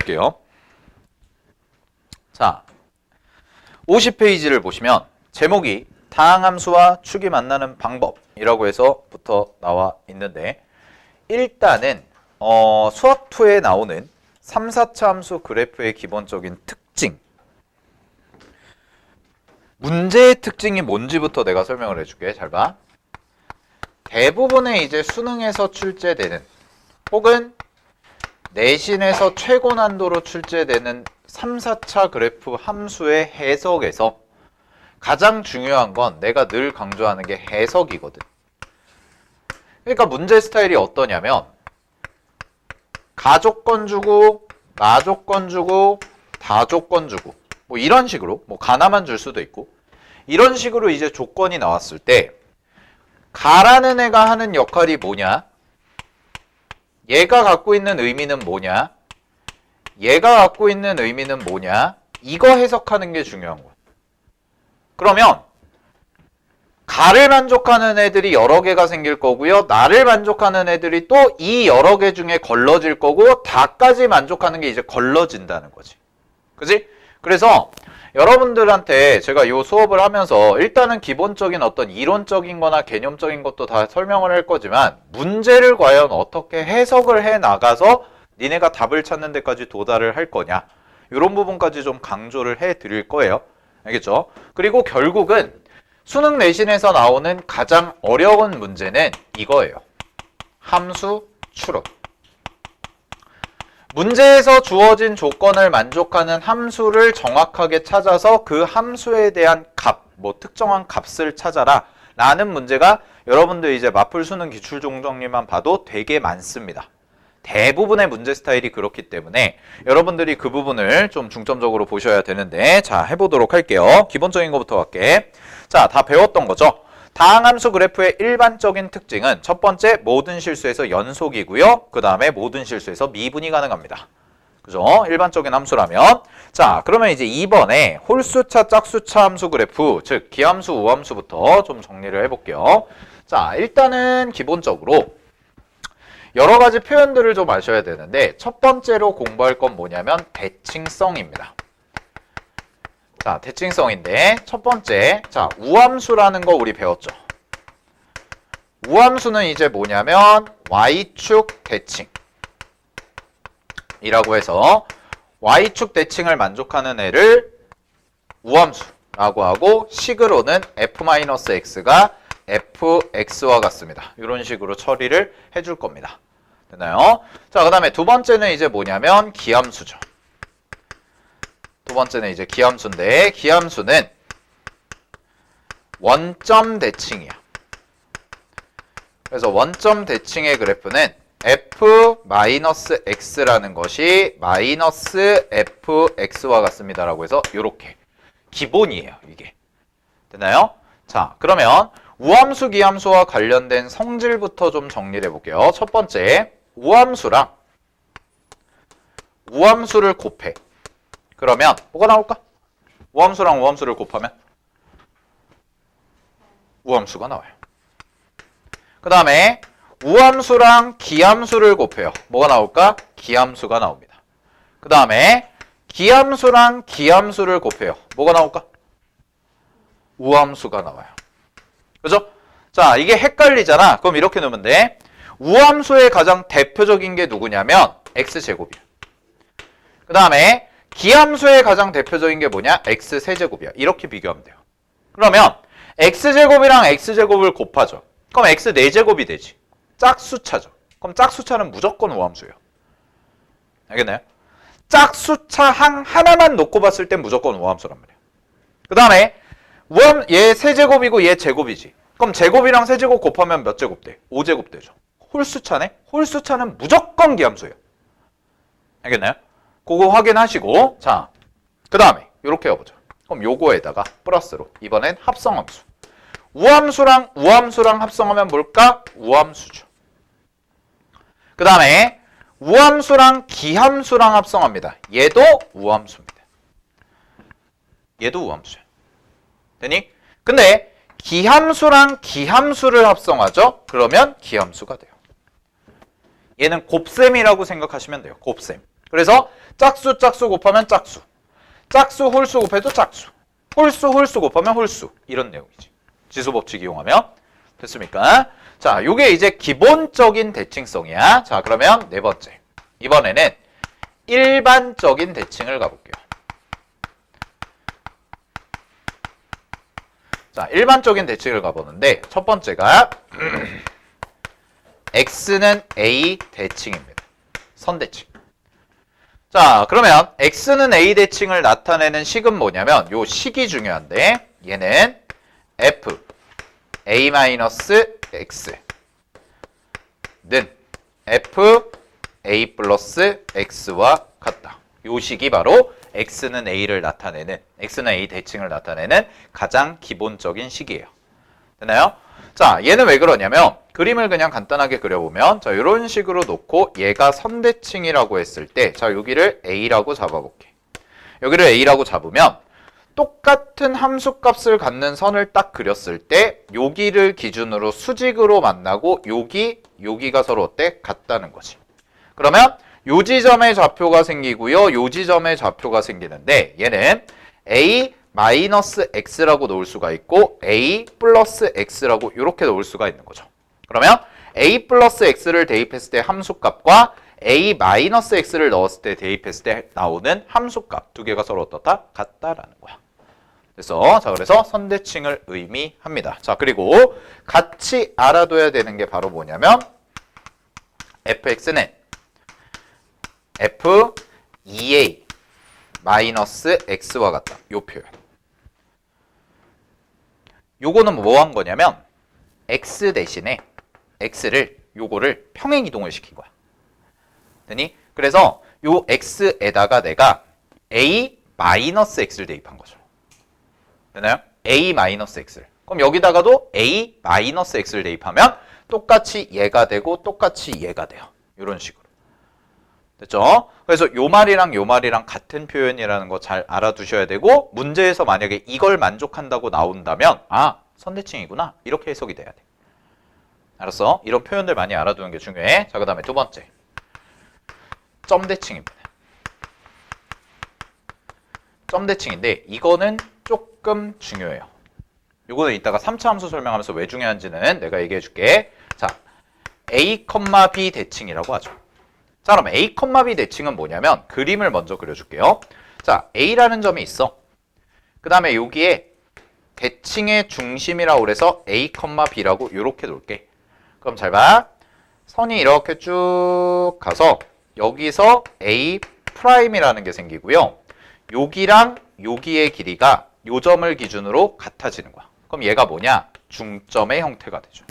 볼게요. 자, 50페이지를 보시면 제목이 다항함수와 축이 만나는 방법이라고 해서부터 나와 있는데, 일단은 수학2에 나오는 3, 4차 함수 그래프의 기본적인 특징, 문제의 특징이 뭔지부터 내가 설명을 해줄게. 잘 봐. 대부분의 이제 수능에서 출제되는 혹은 내신에서 최고 난도로 출제되는 3, 4차 그래프 함수의 해석에서 가장 중요한 건 내가 늘 강조하는 게 해석이거든. 그러니까 문제 스타일이 어떠냐면 가조건 주고 나조건 주고 다조건 주고 뭐 이런 식으로, 뭐 가나만 줄 수도 있고, 이런 식으로 이제 조건이 나왔을 때 가라는 애가 하는 역할이 뭐냐, 얘가 갖고 있는 의미는 뭐냐, 얘가 갖고 있는 의미는 뭐냐, 이거 해석하는 게 중요한 거야. 그러면 가를 만족하는 애들이 여러 개가 생길 거고요, 나를 만족하는 애들이 또 이 여러 개 중에 걸러질 거고, 다까지 만족하는 게 이제 걸러진다는 거지. 그지? 그래서 여러분들한테 제가 이 수업을 하면서 일단은 기본적인 어떤 이론적인 거나 개념적인 것도 다 설명을 할 거지만, 문제를 과연 어떻게 해석을 해 나가서 니네가 답을 찾는 데까지 도달을 할 거냐, 이런 부분까지 좀 강조를 해 드릴 거예요. 알겠죠? 그리고 결국은 수능 내신에서 나오는 가장 어려운 문제는 이거예요. 함수 추론. 문제에서 주어진 조건을 만족하는 함수를 정확하게 찾아서 그 함수에 대한 값, 뭐 특정한 값을 찾아라 라는 문제가 여러분들 이제 마풀 수능 기출종정리만 봐도 되게 많습니다. 대부분의 문제 스타일이 그렇기 때문에 여러분들이 그 부분을 좀 중점적으로 보셔야 되는데, 자, 해보도록 할게요. 기본적인 것부터 할게. 자, 다 배웠던 거죠? 다항함수 그래프의 일반적인 특징은 첫 번째, 모든 실수에서 연속이고요. 그 다음에 모든 실수에서 미분이 가능합니다. 그죠? 일반적인 함수라면. 자, 그러면 이제 2번에 홀수차, 짝수차 함수 그래프, 즉 기함수, 우함수부터 좀 정리를 해볼게요. 자, 일단은 기본적으로 여러 가지 표현들을 좀 아셔야 되는데, 첫 번째로 공부할 건 뭐냐면 대칭성입니다. 자, 대칭성인데 첫 번째, 자, 우함수라는 거 우리 배웠죠. 우함수는 이제 뭐냐면 y축 대칭 이라고 해서 y축 대칭을 만족하는 애를 우함수라고 하고, 식으로는 f-x가 fx와 같습니다. 이런 식으로 처리를 해줄 겁니다. 됐나요? 자, 그 다음에 두 번째는 이제 뭐냐면 기함수죠. 두 번째는 이제 기함수인데, 기함수는 원점 대칭이야. 그래서 원점 대칭의 그래프는 f-x라는 것이 마이너스 fx와 같습니다라고 해서 이렇게 기본이에요, 이게. 됐나요? 자, 그러면 우함수, 기함수와 관련된 성질부터 좀 정리를 해볼게요. 첫 번째, 우함수랑 우함수를 곱해. 그러면 뭐가 나올까? 우함수랑 우함수를 곱하면 우함수가 나와요. 그 다음에 우함수랑 기함수를 곱해요. 뭐가 나올까? 기함수가 나옵니다. 그 다음에 기함수랑 기함수를 곱해요. 뭐가 나올까? 우함수가 나와요. 그죠? 자, 이게 헷갈리잖아. 그럼 이렇게 넣으면 돼. 우함수의 가장 대표적인 게 누구냐면 x제곱이야. 그 다음에 기함수의 가장 대표적인 게 뭐냐? x세제곱이야. 이렇게 비교하면 돼요. 그러면 x제곱이랑 x제곱을 곱하죠. 그럼 x 4제곱이 되지. 짝수차죠. 그럼 짝수차는 무조건 우함수예요. 알겠나요? 짝수차 하나만 놓고 봤을 땐 무조건 우함수란 말이에요. 그 다음에 얘 세제곱이고 얘 제곱이지. 그럼 제곱이랑 세제곱 곱하면 몇 제곱 돼? 5제곱 되죠. 홀수차네? 홀수차는 무조건 기함수예요. 알겠나요? 그거 확인하시고, 자, 그 다음에 이렇게 해보자. 그럼 요거에다가 플러스로 이번엔 합성함수. 우함수랑 우함수랑 합성하면 뭘까? 우함수죠. 그 다음에 우함수랑 기함수랑 합성합니다. 얘도 우함수입니다. 얘도 우함수야. 되니? 근데 기함수랑 기함수를 합성하죠? 그러면 기함수가 돼요. 얘는 곱셈이라고 생각하시면 돼요. 곱셈. 그래서 짝수 짝수 곱하면 짝수, 짝수 홀수 곱해도 짝수, 홀수 홀수 곱하면 홀수, 이런 내용이지. 지수법칙 이용하면. 됐습니까? 자, 요게 이제 기본적인 대칭성이야. 자, 그러면 네 번째. 이번에는 일반적인 대칭을 가볼게요. 자, 일반적인 대칭을 가보는데 첫 번째가 x는 a 대칭입니다. 선대칭. 자, 그러면 x는 a 대칭을 나타내는 식은 뭐냐면 요 식이 중요한데 얘는 f a-x는 f a 플러스 x와 같다. 요 식이 바로 x는 a를 나타내는, x는 a 대칭을 나타내는 가장 기본적인 식이에요. 됐나요? 자, 얘는 왜 그러냐면 그림을 그냥 간단하게 그려보면 자, 이런 식으로 놓고 얘가 선대칭이라고 했을 때 자, 여기를 a라고 잡아볼게. 여기를 a라고 잡으면 똑같은 함수값을 갖는 선을 딱 그렸을 때 여기를 기준으로 수직으로 만나고 여기가 서로 어때? 같다는 거지. 그러면 요 지점에 좌표가 생기고요. 요 지점에 좌표가 생기는데 얘는 a-x라고 놓을 수가 있고 a 플러스 x라고 이렇게 놓을 수가 있는 거죠. 그러면 a 플러스 x를 대입했을 때 함수값과 a-x를 넣었을 때 대입했을 때 나오는 함수값 두 개가 서로 어떻다? 같다라는 거야. 그래서 선대칭을 의미합니다. 자, 그리고 같이 알아둬야 되는 게 바로 뭐냐면 fx는 f 2a 마이너스 x와 같다. 요 표현. 요거는 뭐 한 거냐면 x 대신에 x를 요거를 평행 이동을 시킨 거야. 되니? 그래서 요 x에다가 내가 a 마이너스 x를 대입한 거죠. 되나요? a 마이너스 x를. 그럼 여기다가도 a 마이너스 x를 대입하면 똑같이 얘가 되고 똑같이 얘가 돼요. 이런 식으로. 됐죠? 그래서 요 말이랑 요 말이랑 같은 표현이라는 거 잘 알아두셔야 되고 문제에서 만약에 이걸 만족한다고 나온다면 아, 선대칭이구나. 이렇게 해석이 돼야 돼. 알았어? 이런 표현들 많이 알아두는 게 중요해. 자, 그 다음에 두 번째. 점대칭입니다. 점대칭인데 이거는 조금 중요해요. 이거는 이따가 3차 함수 설명하면서 왜 중요한지는 내가 얘기해 줄게. 자, a, b 대칭이라고 하죠. 자, 그럼 a, b 대칭은 뭐냐면 그림을 먼저 그려줄게요. 자, a라는 점이 있어. 그 다음에 여기에 대칭의 중심이라고 그래서 a, b라고 이렇게 놓을게. 그럼 잘 봐. 선이 이렇게 쭉 가서 여기서 a 프라임이라는 게 생기고요. 여기랑 여기의 길이가 요 점을 기준으로 같아지는 거야. 그럼 얘가 뭐냐? 중점의 형태가 되죠.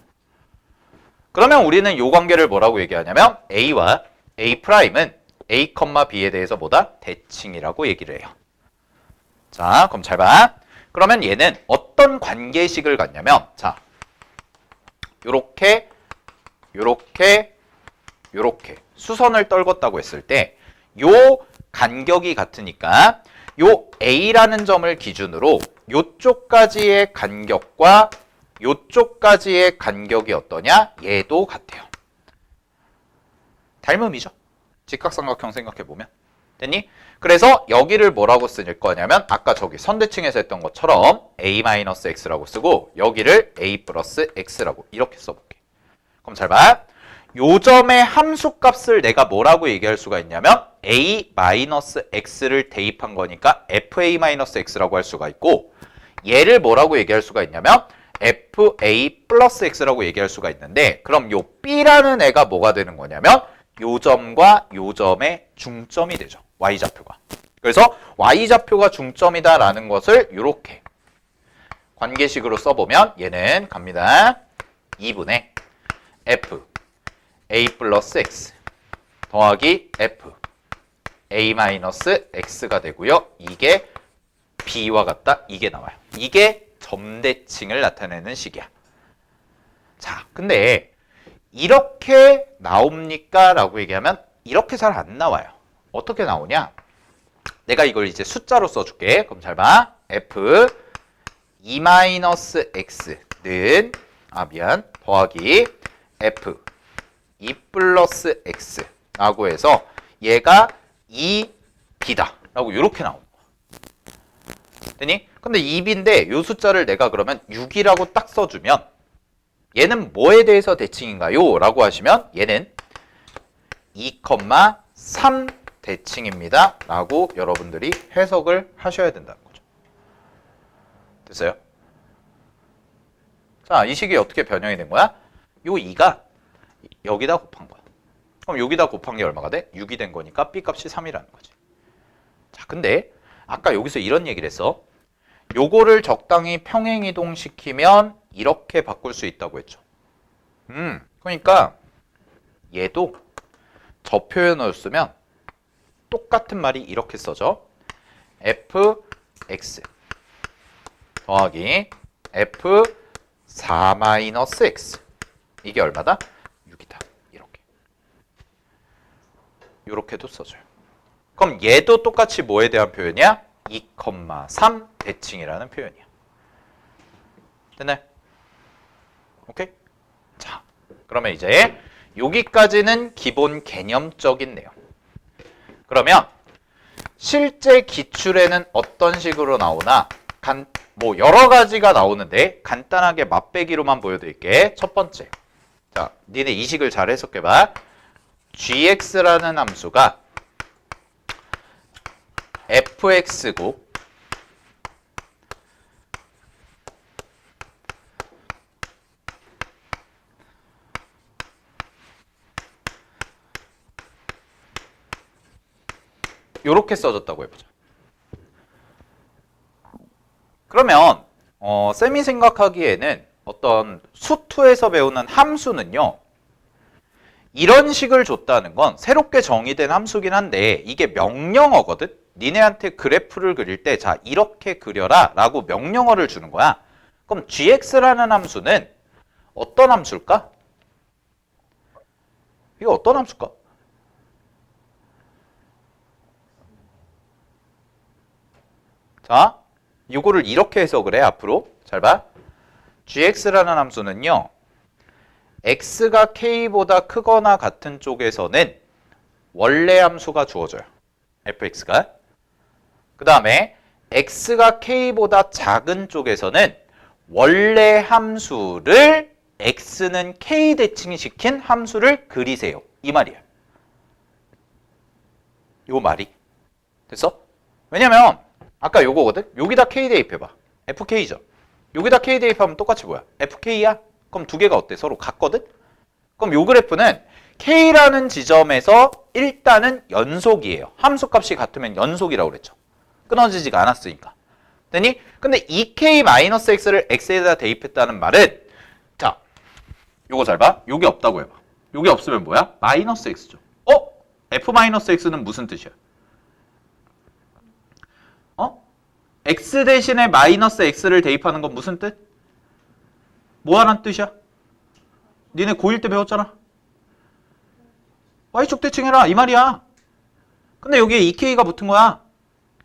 그러면 우리는 요 관계를 뭐라고 얘기하냐면 a와 A'은 A, B에 대해서 뭐다? 대칭이라고 얘기를 해요. 자, 그럼 잘 봐. 그러면 얘는 어떤 관계식을 갖냐면 자, 요렇게 수선을 떨궜다고 했을 때 요 간격이 같으니까 요 A라는 점을 기준으로 요쪽까지의 간격과 요쪽까지의 간격이 어떠냐? 얘도 같아요. 닮음이죠. 직각삼각형 생각해보면. 됐니? 그래서 여기를 뭐라고 쓸 거냐면 아까 저기 선대칭에서 했던 것처럼 a-x라고 쓰고 여기를 a 플러스 x라고 이렇게 써볼게. 그럼 잘 봐. 요 점의 함수값을 내가 뭐라고 얘기할 수가 있냐면 a-x를 대입한 거니까 fa-x라고 할 수가 있고 얘를 뭐라고 얘기할 수가 있냐면 fa 플러스 x라고 얘기할 수가 있는데 그럼 요 b라는 애가 뭐가 되는 거냐면 요 점과 요 점의 중점이 되죠. y좌표가. 그래서 y좌표가 중점이다라는 것을 이렇게 관계식으로 써보면 얘는 갑니다. 2분의 f a 플러스 x 더하기 f a 마이너스 x가 되고요. 이게 b와 같다. 이게 나와요. 이게 점대칭을 나타내는 식이야. 자, 근데 이렇게 나옵니까? 라고 얘기하면 이렇게 잘 안 나와요. 어떻게 나오냐? 내가 이걸 이제 숫자로 써줄게. 그럼 잘 봐. f 2-x는 더하기 f 2 플러스 x 라고 해서 얘가 2b다 라고 이렇게 나오는 거야. 되니? 근데 2b인데 요 숫자를 내가 그러면 6이라고 딱 써주면 얘는 뭐에 대해서 대칭인가요? 라고 하시면 얘는 2,3 대칭입니다 라고 여러분들이 해석을 하셔야 된다는 거죠. 됐어요? 자, 이 식이 어떻게 변형이 된 거야? 요 2가 여기다 곱한 거야. 그럼 여기다 곱한 게 얼마가 돼? 6이 된 거니까 b 값이 3이라는 거지. 자, 근데 아까 여기서 이런 얘기를 했어. 요거를 적당히 평행이동시키면 이렇게 바꿀 수 있다고 했죠. 그러니까 얘도 저 표현을 쓰면 똑같은 말이 이렇게 써져. fx 더하기 f4-x 이게 얼마다? 6이다. 이렇게. 이렇게도 써줘요. 그럼 얘도 똑같이 뭐에 대한 표현이야? 2,3 대칭이라는 표현이야. 됐네? 오케이? 자, 그러면 이제 여기까지는 기본 개념적인 내용. 그러면 실제 기출에는 어떤 식으로 나오나 뭐 여러 가지가 나오는데 간단하게 맛배기로만 보여드릴게. 첫 번째, 자, 니네 이 식을 잘 해석해봐. gx라는 함수가 fx고 요렇게 써졌다고 해보자. 그러면 쌤이 생각하기에는 어떤 수투에서 배우는 함수는요, 이런 식을 줬다는 건 새롭게 정의된 함수긴 한데 이게 명령어거든? 니네한테 그래프를 그릴 때 자 이렇게 그려라 라고 명령어를 주는 거야. 그럼 gx라는 함수는 어떤 함수일까? 이거 어떤 함수일까? 자, 이거를 이렇게 해석을 해. 앞으로 잘 봐. gx라는 함수는요, x가 k보다 크거나 같은 쪽에서는 원래 함수가 주어져요. fx가. 그 다음에 x가 k보다 작은 쪽에서는 원래 함수를 x는 k 대칭시킨 함수를 그리세요. 이 말이에요. 요 말이. 됐어? 왜냐면 아까 요거거든? 여기다 k 대입해봐. fk죠. 여기다 k 대입하면 똑같이 뭐야? fk야? 그럼 두 개가 어때? 서로 같거든? 그럼 요 그래프는 k라는 지점에서 일단은 연속이에요. 함수값이 같으면 연속이라고 그랬죠. 끊어지지가 않았으니까. 되니? 근데 2k-x를 x에다 대입했다는 말은 자, 요거 잘 봐. 요게 없다고 해봐. 요게 없으면 뭐야? 마이너스 x죠. f-x는 무슨 뜻이야? x 대신에 마이너스 x를 대입하는 건 무슨 뜻? 뭐 하라는 뜻이야? 니네 고1 때 배웠잖아. y축 대칭해라 이 말이야. 근데 여기에 2k가 붙은 거야.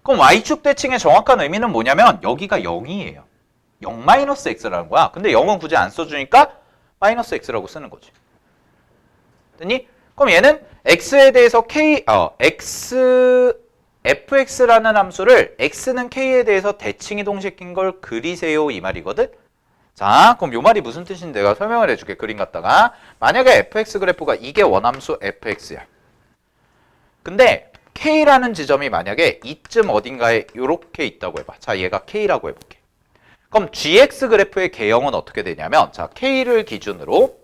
그럼 y축 대칭의 정확한 의미는 뭐냐면 여기가 0이에요. 0-x라는 거야. 근데 0은 굳이 안 써주니까 마이너스 x라고 쓰는 거지. 됐니? 그럼 얘는 x에 대해서 fx라는 함수를 x는 k에 대해서 대칭이동시킨 걸 그리세요 이 말이거든. 자, 그럼 요 말이 무슨 뜻인지 내가 설명을 해줄게. 그림 갖다가 만약에 fx 그래프가 이게 원함수 fx야. 근데 k라는 지점이 만약에 이쯤 어딘가에 요렇게 있다고 해봐. 자, 얘가 k라고 해볼게. 그럼 gx 그래프의 개형은 어떻게 되냐면 자, k를 기준으로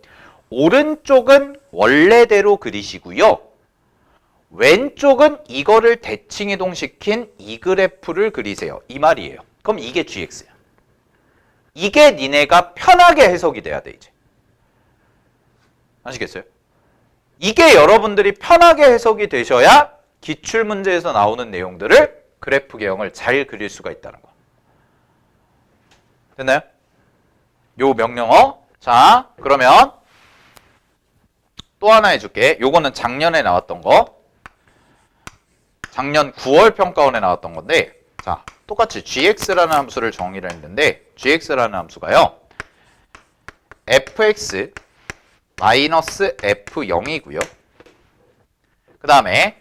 오른쪽은 원래대로 그리시고요. 왼쪽은 이거를 대칭이동시킨 이 그래프를 그리세요. 이 말이에요. 그럼 이게 gx야. 이게 니네가 편하게 해석이 돼야 돼 이제. 아시겠어요? 이게 여러분들이 편하게 해석이 되셔야 기출문제에서 나오는 내용들을 그래프 개형을 잘 그릴 수가 있다는 거. 됐나요? 요 명령어. 자, 그러면 또 하나 해줄게. 요거는 작년에 나왔던 거. 작년 9월 평가원에 나왔던 건데 자, 똑같이 gx라는 함수를 정의를 했는데 gx라는 함수가요. fx 마이너스 f0이고요. 그 다음에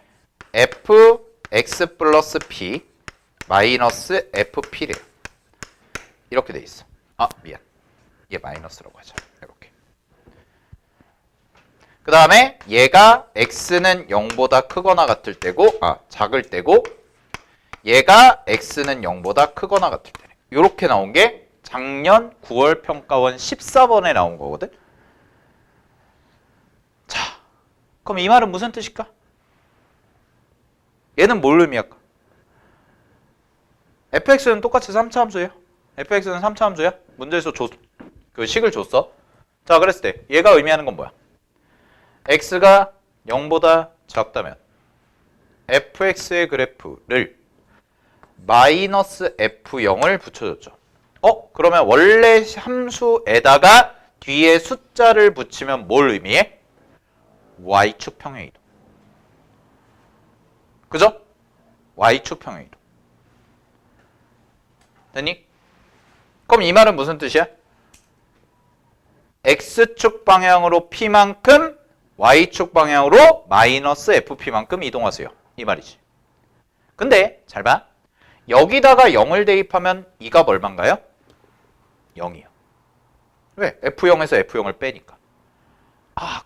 fx 플러스 p 마이너스 fp래요. 이렇게 돼 있어. 아, 미안. 얘 마이너스라고 하자. 이렇게. 그 다음에 얘가 x는 0보다 크거나 같을 때고, 작을 때고, 얘가 x는 0보다 크거나 같을 때네. 이렇게 나온 게 작년 9월 평가원 14번에 나온 거거든. 자, 그럼 이 말은 무슨 뜻일까? 얘는 뭘 의미할까? fx는 똑같이 3차 함수예요. fx는 3차 함수야. 문제에서 그 식을 줬어. 자, 그랬을 때 얘가 의미하는 건 뭐야? x가 0보다 작다면 fx의 그래프를 마이너스 f0을 붙여줬죠. 그러면 원래 함수에다가 뒤에 숫자를 붙이면 뭘 의미해? y축 평행 이동. 그죠? y축 평행 이동. 됐니? 그럼 이 말은 무슨 뜻이야? x축 방향으로 p만큼 y축 방향으로 마이너스 fp만큼 이동하세요. 이 말이지. 근데 잘 봐. 여기다가 0을 대입하면 이가 얼마인가요? 0이요. 왜? f0에서 f0을 빼니까.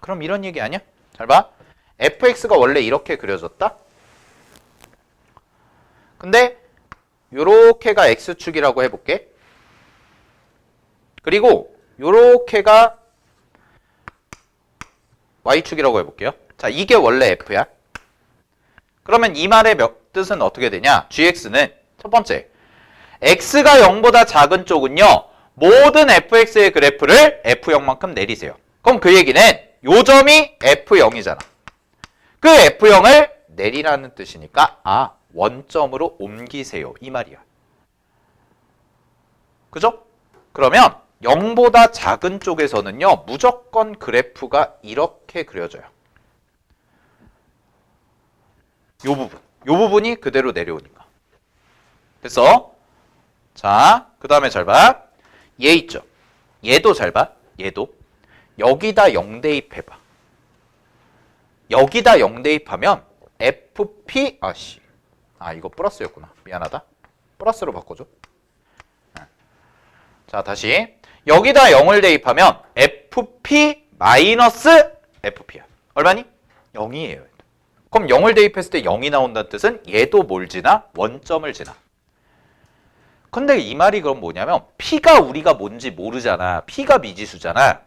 그럼 이런 얘기 아니야? 잘 봐. fx가 원래 이렇게 그려졌다? 근데 요렇게가 x축이라고 해볼게. 그리고 요렇게가 y축이라고 해볼게요. 자, 이게 원래 f야. 그러면 이 말의 뜻은 어떻게 되냐? gx는 첫 번째, x가 0보다 작은 쪽은요, 모든 fx의 그래프를 f0만큼 내리세요. 그럼 그 얘기는 요 점이 f0이잖아. 그 f0을 내리라는 뜻이니까 원점으로 옮기세요. 이 말이야. 그죠? 그러면 0보다 작은 쪽에서는요, 무조건 그래프가 이렇게 그려져요. 요 부분이 그대로 내려오니까. 됐어? 자, 그 다음에 잘 봐. 얘 있죠? 얘도 잘 봐. 얘도. 여기다 0 대입해봐. 여기다 0 대입하면 fp, 이거 플러스였구나. 미안하다. 플러스로 바꿔줘. 자, 다시. 여기다 0을 대입하면 fp 마이너스 fp야. 얼마니? 0이에요. 그럼 0을 대입했을 때 0이 나온다는 뜻은 얘도 뭘 지나? 원점을 지나. 근데 이 말이 그럼 뭐냐면 p가 우리가 뭔지 모르잖아. p가 미지수잖아.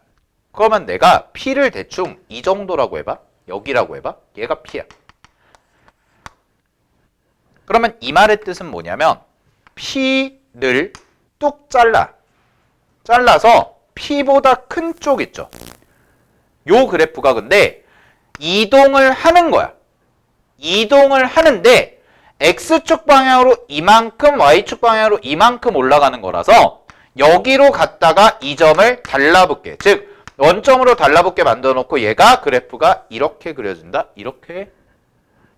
그러면 내가 p를 대충 이 정도라고 해봐. 여기라고 해봐. 얘가 p야. 그러면 이 말의 뜻은 뭐냐면 p를 뚝 잘라서 p보다 큰 쪽 있죠. 요 그래프가 근데 이동을 하는 거야. 이동을 하는데 x축 방향으로 이만큼, y축 방향으로 이만큼 올라가는 거라서 여기로 갔다가 이 점을 달라붙게, 즉 원점으로 달라붙게 만들어 놓고 얘가 그래프가 이렇게 그려진다. 이렇게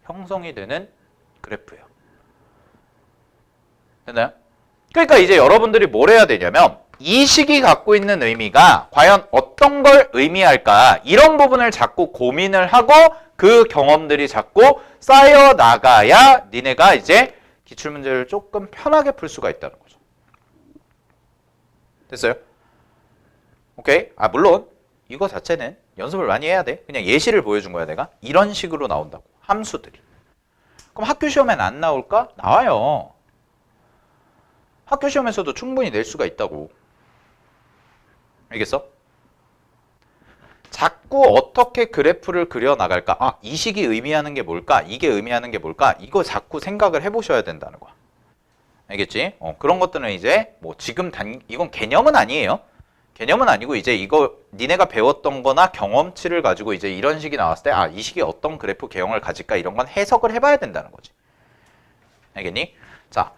형성이 되는 그래프예요. 됐나요? 그러니까 이제 여러분들이 뭘 해야 되냐면 이 식이 갖고 있는 의미가 과연 어떤 걸 의미할까, 이런 부분을 자꾸 고민을 하고 그 경험들이 자꾸 쌓여 나가야 니네가 이제 기출문제를 조금 편하게 풀 수가 있다는 거죠. 됐어요? 오케이? 물론 이거 자체는 연습을 많이 해야 돼. 그냥 예시를 보여준 거야 내가. 이런 식으로 나온다고. 함수들이. 그럼 학교 시험엔 안 나올까? 나와요. 학교 시험에서도 충분히 낼 수가 있다고. 알겠어? 자꾸 어떻게 그래프를 그려나갈까? 이 식이 의미하는 게 뭘까? 이게 의미하는 게 뭘까? 이거 자꾸 생각을 해보셔야 된다는 거야. 알겠지? 그런 것들은 이제 뭐 지금 이건 개념은 아니에요. 개념은 아니고 이제 이거 니네가 배웠던 거나 경험치를 가지고 이제 이런 식이 나왔을 때 이 식이 어떤 그래프 개형을 가질까, 이런 건 해석을 해봐야 된다는 거지. 알겠니? 자,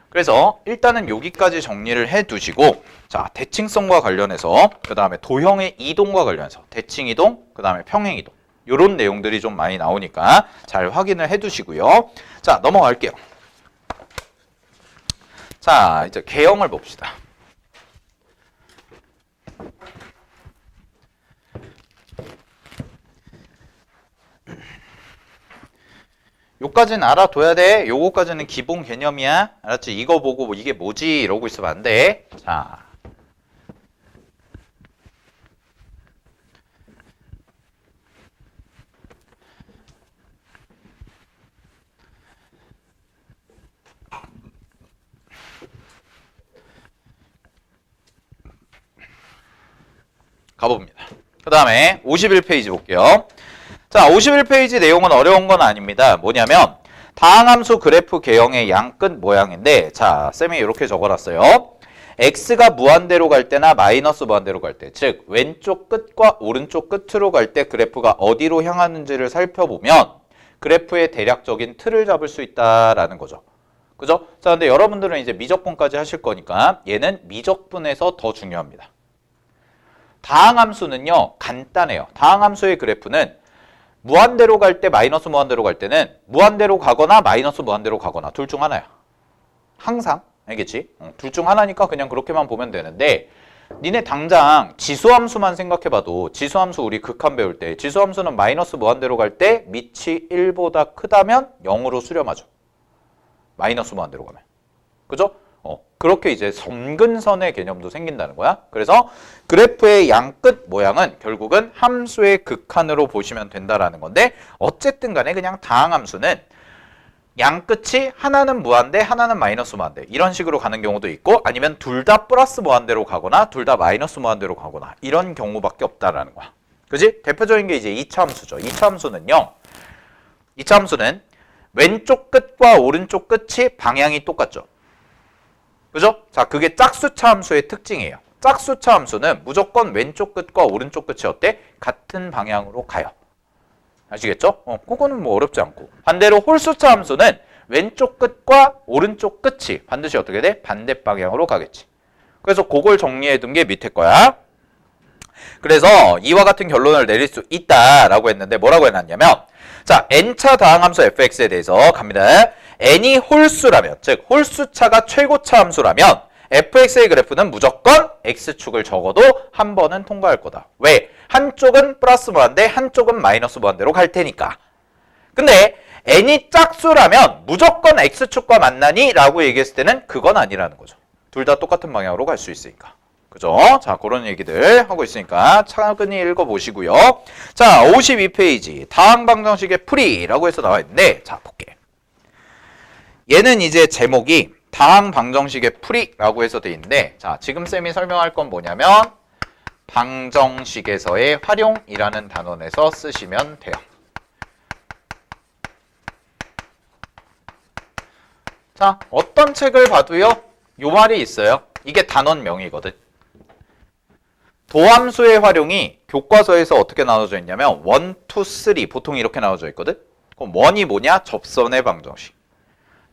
그래서 일단은 여기까지 정리를 해 두시고, 자, 대칭성과 관련해서, 그 다음에 도형의 이동과 관련해서 대칭 이동, 그 다음에 평행 이동, 요런 내용들이 좀 많이 나오니까 잘 확인을 해 두시고요. 자, 넘어갈게요. 자, 이제 개형을 봅시다. 요까지는 알아둬야 돼. 요거까지는 기본 개념이야. 알았지? 이거 보고 뭐 이게 뭐지? 이러고 있으면 안 돼. 자. 가봅니다. 그 다음에 51페이지 볼게요. 자, 51페이지 내용은 어려운 건 아닙니다. 뭐냐면 다항함수 그래프 개형의 양끝 모양인데, 자, 쌤이 이렇게 적어놨어요. x가 무한대로 갈 때나 마이너스 무한대로 갈 때, 즉 왼쪽 끝과 오른쪽 끝으로 갈 때 그래프가 어디로 향하는지를 살펴보면 그래프의 대략적인 틀을 잡을 수 있다라는 거죠. 그죠? 자, 근데 여러분들은 이제 미적분까지 하실 거니까 얘는 미적분에서 더 중요합니다. 다항함수는요, 간단해요. 다항함수의 그래프는 무한대로 갈 때, 마이너스 무한대로 갈 때는 무한대로 가거나 마이너스 무한대로 가거나 둘 중 하나야. 항상. 알겠지? 둘 중 하나니까 그냥 그렇게만 보면 되는데, 니네 당장 지수함수만 생각해봐도, 지수함수 우리 극한 배울 때 지수함수는 마이너스 무한대로 갈 때 밑이 1보다 크다면 0으로 수렴하죠. 마이너스 무한대로 가면. 그죠? 그렇게 이제 점근선의 개념도 생긴다는 거야. 그래서 그래프의 양끝 모양은 결국은 함수의 극한으로 보시면 된다라는 건데, 어쨌든 간에 그냥 다항함수는 양끝이 하나는 무한대, 하나는 마이너스 무한대 이런 식으로 가는 경우도 있고, 아니면 둘 다 플러스 무한대로 가거나 둘 다 마이너스 무한대로 가거나 이런 경우밖에 없다라는 거야. 그지? 대표적인 게 이제 2차 함수죠. 2차 함수는요, 2차 함수는 왼쪽 끝과 오른쪽 끝이 방향이 똑같죠. 그죠? 자, 그게 짝수차 함수의 특징이에요. 짝수차 함수는 무조건 왼쪽 끝과 오른쪽 끝이 어때? 같은 방향으로 가요. 아시겠죠? 그거는 뭐 어렵지 않고. 반대로 홀수차 함수는 왼쪽 끝과 오른쪽 끝이 반드시 어떻게 돼? 반대 방향으로 가겠지. 그래서 그걸 정리해둔 게 밑에 거야. 그래서 이와 같은 결론을 내릴 수 있다라고 했는데 뭐라고 해놨냐면, 자, n차 다항함수 fx에 대해서 갑니다. n이 홀수라면, 즉 홀수차가 최고차 함수라면 fx의 그래프는 무조건 x축을 적어도 한 번은 통과할 거다. 왜? 한쪽은 플러스 무한대, 한쪽은 마이너스 무한대로 갈 테니까. 근데 n이 짝수라면 무조건 x축과 만나니? 라고 얘기했을 때는 그건 아니라는 거죠. 둘 다 똑같은 방향으로 갈 수 있으니까. 그죠? 자, 그런 얘기들 하고 있으니까 차근히 읽어보시고요. 자, 52페이지 다항방정식의 풀이라고 해서 나와 있는데, 자, 볼게. 얘는 이제 제목이 다항방정식의 풀이라고 해서 돼 있는데, 자, 지금 쌤이 설명할 건 뭐냐면 방정식에서의 활용이라는 단원에서 쓰시면 돼요. 자, 어떤 책을 봐도요, 요 말이 있어요. 이게 단원명이거든. 도함수의 활용이 교과서에서 어떻게 나눠져 있냐면 1, 2, 3 보통 이렇게 나눠져 있거든. 그럼 1이 뭐냐? 접선의 방정식.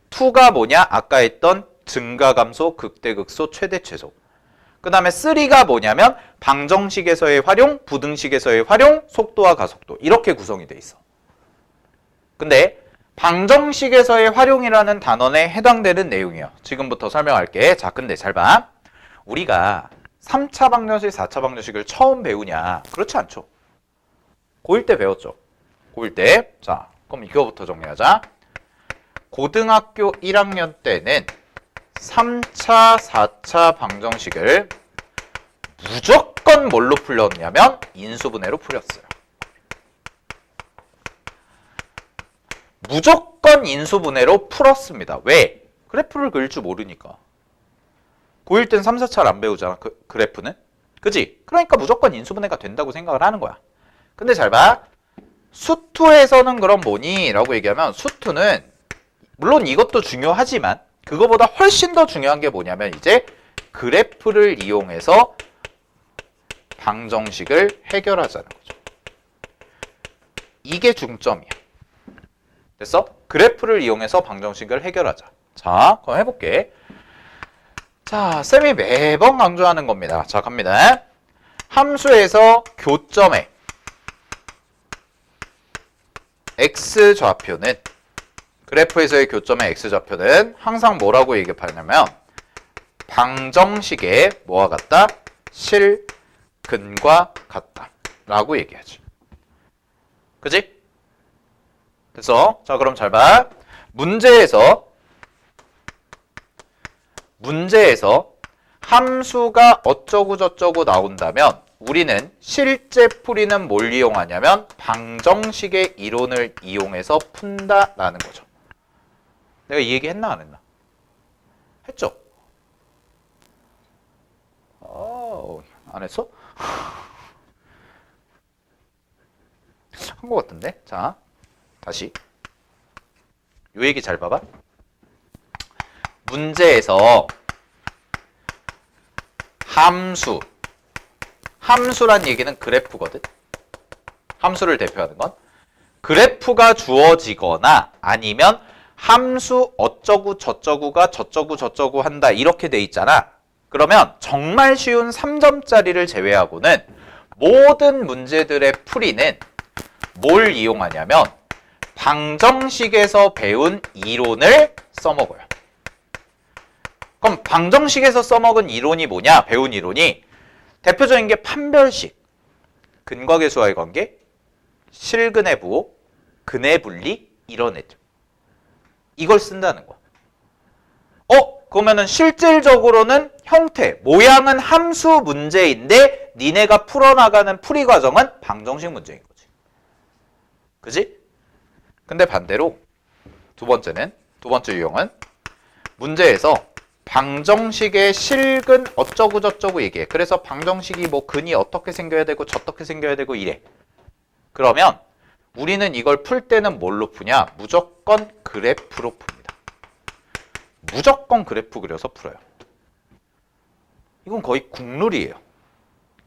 2가 뭐냐? 아까 했던 증가감소, 극대극소, 최대최소. 그 다음에 3가 뭐냐면 방정식에서의 활용, 부등식에서의 활용, 속도와 가속도. 이렇게 구성이 돼 있어. 근데 방정식에서의 활용이라는 단원에 해당되는 내용이에요. 지금부터 설명할게. 자, 근데 잘 봐. 우리가 3차 방정식, 4차 방정식을 처음 배우냐? 그렇지 않죠. 고1 때 배웠죠. 고1 때. 자, 그럼 이거부터 정리하자. 고등학교 1학년 때는 3차, 4차 방정식을 무조건 뭘로 풀렸냐면 인수분해로 풀렸어요. 무조건 인수분해로 풀었습니다. 왜? 그래프를 그릴 줄 모르니까. 고1 땐 3, 4차를 안 배우잖아. 그래프는. 그지? 그러니까 무조건 인수분해가 된다고 생각을 하는 거야. 근데 잘 봐. 수투에서는 그럼 뭐니? 라고 얘기하면 수투는 물론 이것도 중요하지만 그거보다 훨씬 더 중요한 게 뭐냐면 이제 그래프를 이용해서 방정식을 해결하자는 거죠. 이게 중점이야. 됐어? 그래프를 이용해서 방정식을 해결하자. 자, 그럼 해볼게. 자, 쌤이 매번 강조하는 겁니다. 자, 갑니다. 함수에서 교점에 x좌표는, 그래프에서의 교점의 x좌표는 항상 뭐라고 얘기하냐면 방정식의 뭐와 같다? 실근과 같다 라고 얘기하지. 그지? 됐어? 자, 그럼 잘 봐. 문제에서 함수가 어쩌고 저쩌고 나온다면 우리는 실제 풀이는 뭘 이용하냐면 방정식의 이론을 이용해서 푼다라는 거죠. 내가 이 얘기 했나 안 했나? 했죠? 안 했어? 한 것 같은데? 자, 다시 요 얘기 잘 봐봐. 문제에서 함수란 얘기는 그래프거든. 함수를 대표하는 건 그래프가 주어지거나 아니면 함수 어쩌고 저쩌고가 저쩌고 저쩌고 한다 이렇게 돼 있잖아. 그러면 정말 쉬운 3점짜리를 제외하고는 모든 문제들의 풀이는 뭘 이용하냐면 방정식에서 배운 이론을 써먹어요. 그럼 방정식에서 써먹은 이론이 뭐냐? 배운 이론이 대표적인 게 판별식, 근과계수와의 관계, 실근의 부호, 근의 분리 이런 애들. 이걸 쓴다는 거야. 그러면은 실질적으로는 형태, 모양은 함수 문제인데 니네가 풀어나가는 풀이 과정은 방정식 문제인 거지. 그지? 근데 반대로 두 번째 유형은 문제에서 방정식의 실근 어쩌고 저쩌고 얘기해. 그래서 방정식이 뭐 근이 어떻게 생겨야 되고 저떻게 생겨야 되고 이래. 그러면 우리는 이걸 풀 때는 뭘로 푸냐? 무조건 그래프로 풉니다. 무조건 그래프 그려서 풀어요. 이건 거의 국룰이에요.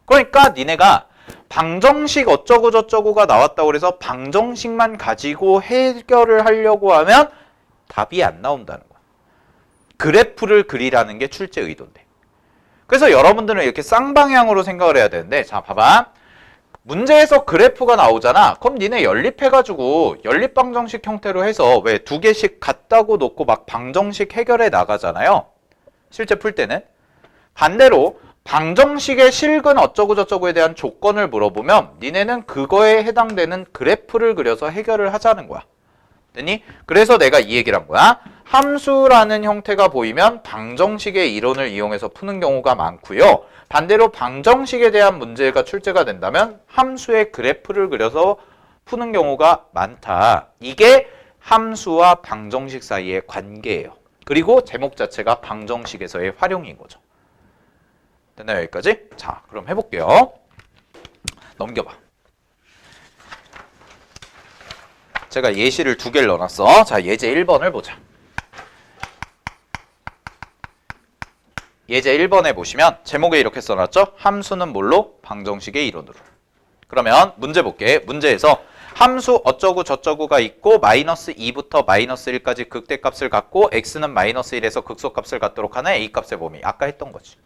그러니까 니네가 방정식 어쩌고 저쩌고가 나왔다고 그래서 방정식만 가지고 해결을 하려고 하면 답이 안 나온다는 거야. 그래프를 그리라는 게 출제 의도인데. 그래서 여러분들은 이렇게 쌍방향으로 생각을 해야 되는데, 자 봐봐. 문제에서 그래프가 나오잖아. 그럼 니네 연립해가지고 연립방정식 형태로 해서 왜 두 개씩 같다고 놓고 막 방정식 해결해 나가잖아요. 실제 풀 때는. 반대로 방정식의 실근 어쩌고 저쩌고에 대한 조건을 물어보면 니네는 그거에 해당되는 그래프를 그려서 해결을 하자는 거야. 됐니? 그래서 내가 이 얘기를 한 거야. 함수라는 형태가 보이면 방정식의 이론을 이용해서 푸는 경우가 많고요. 반대로 방정식에 대한 문제가 출제가 된다면 함수의 그래프를 그려서 푸는 경우가 많다. 이게 함수와 방정식 사이의 관계예요. 그리고 제목 자체가 방정식에서의 활용인 거죠. 됐나요? 여기까지? 자, 그럼 해볼게요. 넘겨봐. 제가 예시를 두 개를 넣어놨어. 자, 예제 1번을 보자. 예제 1번에 보시면 제목에 이렇게 써놨죠? 함수는 뭘로? 방정식의 이론으로. 그러면 문제 볼게. 문제에서 함수 어쩌고 저쩌고가 있고 마이너스 2부터 마이너스 1까지 극대값을 갖고 x는 마이너스 1에서 극소값을 갖도록 하는 a값의 범위. 아까 했던 거지.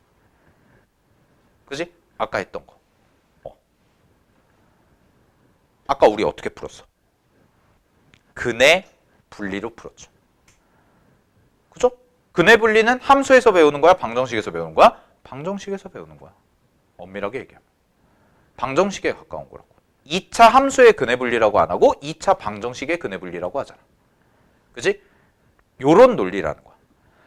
그지? 아까 했던 거. 아까 우리 어떻게 풀었어? 근의 분리로 풀었죠. 그죠? 근의 분리는 함수에서 배우는 거야? 방정식에서 배우는 거야? 방정식에서 배우는 거야. 엄밀하게 얘기하면. 방정식에 가까운 거라고. 2차 함수의 근의 분리라고 안 하고 2차 방정식의 근의 분리라고 하잖아. 그지? 요런 논리라는 거야.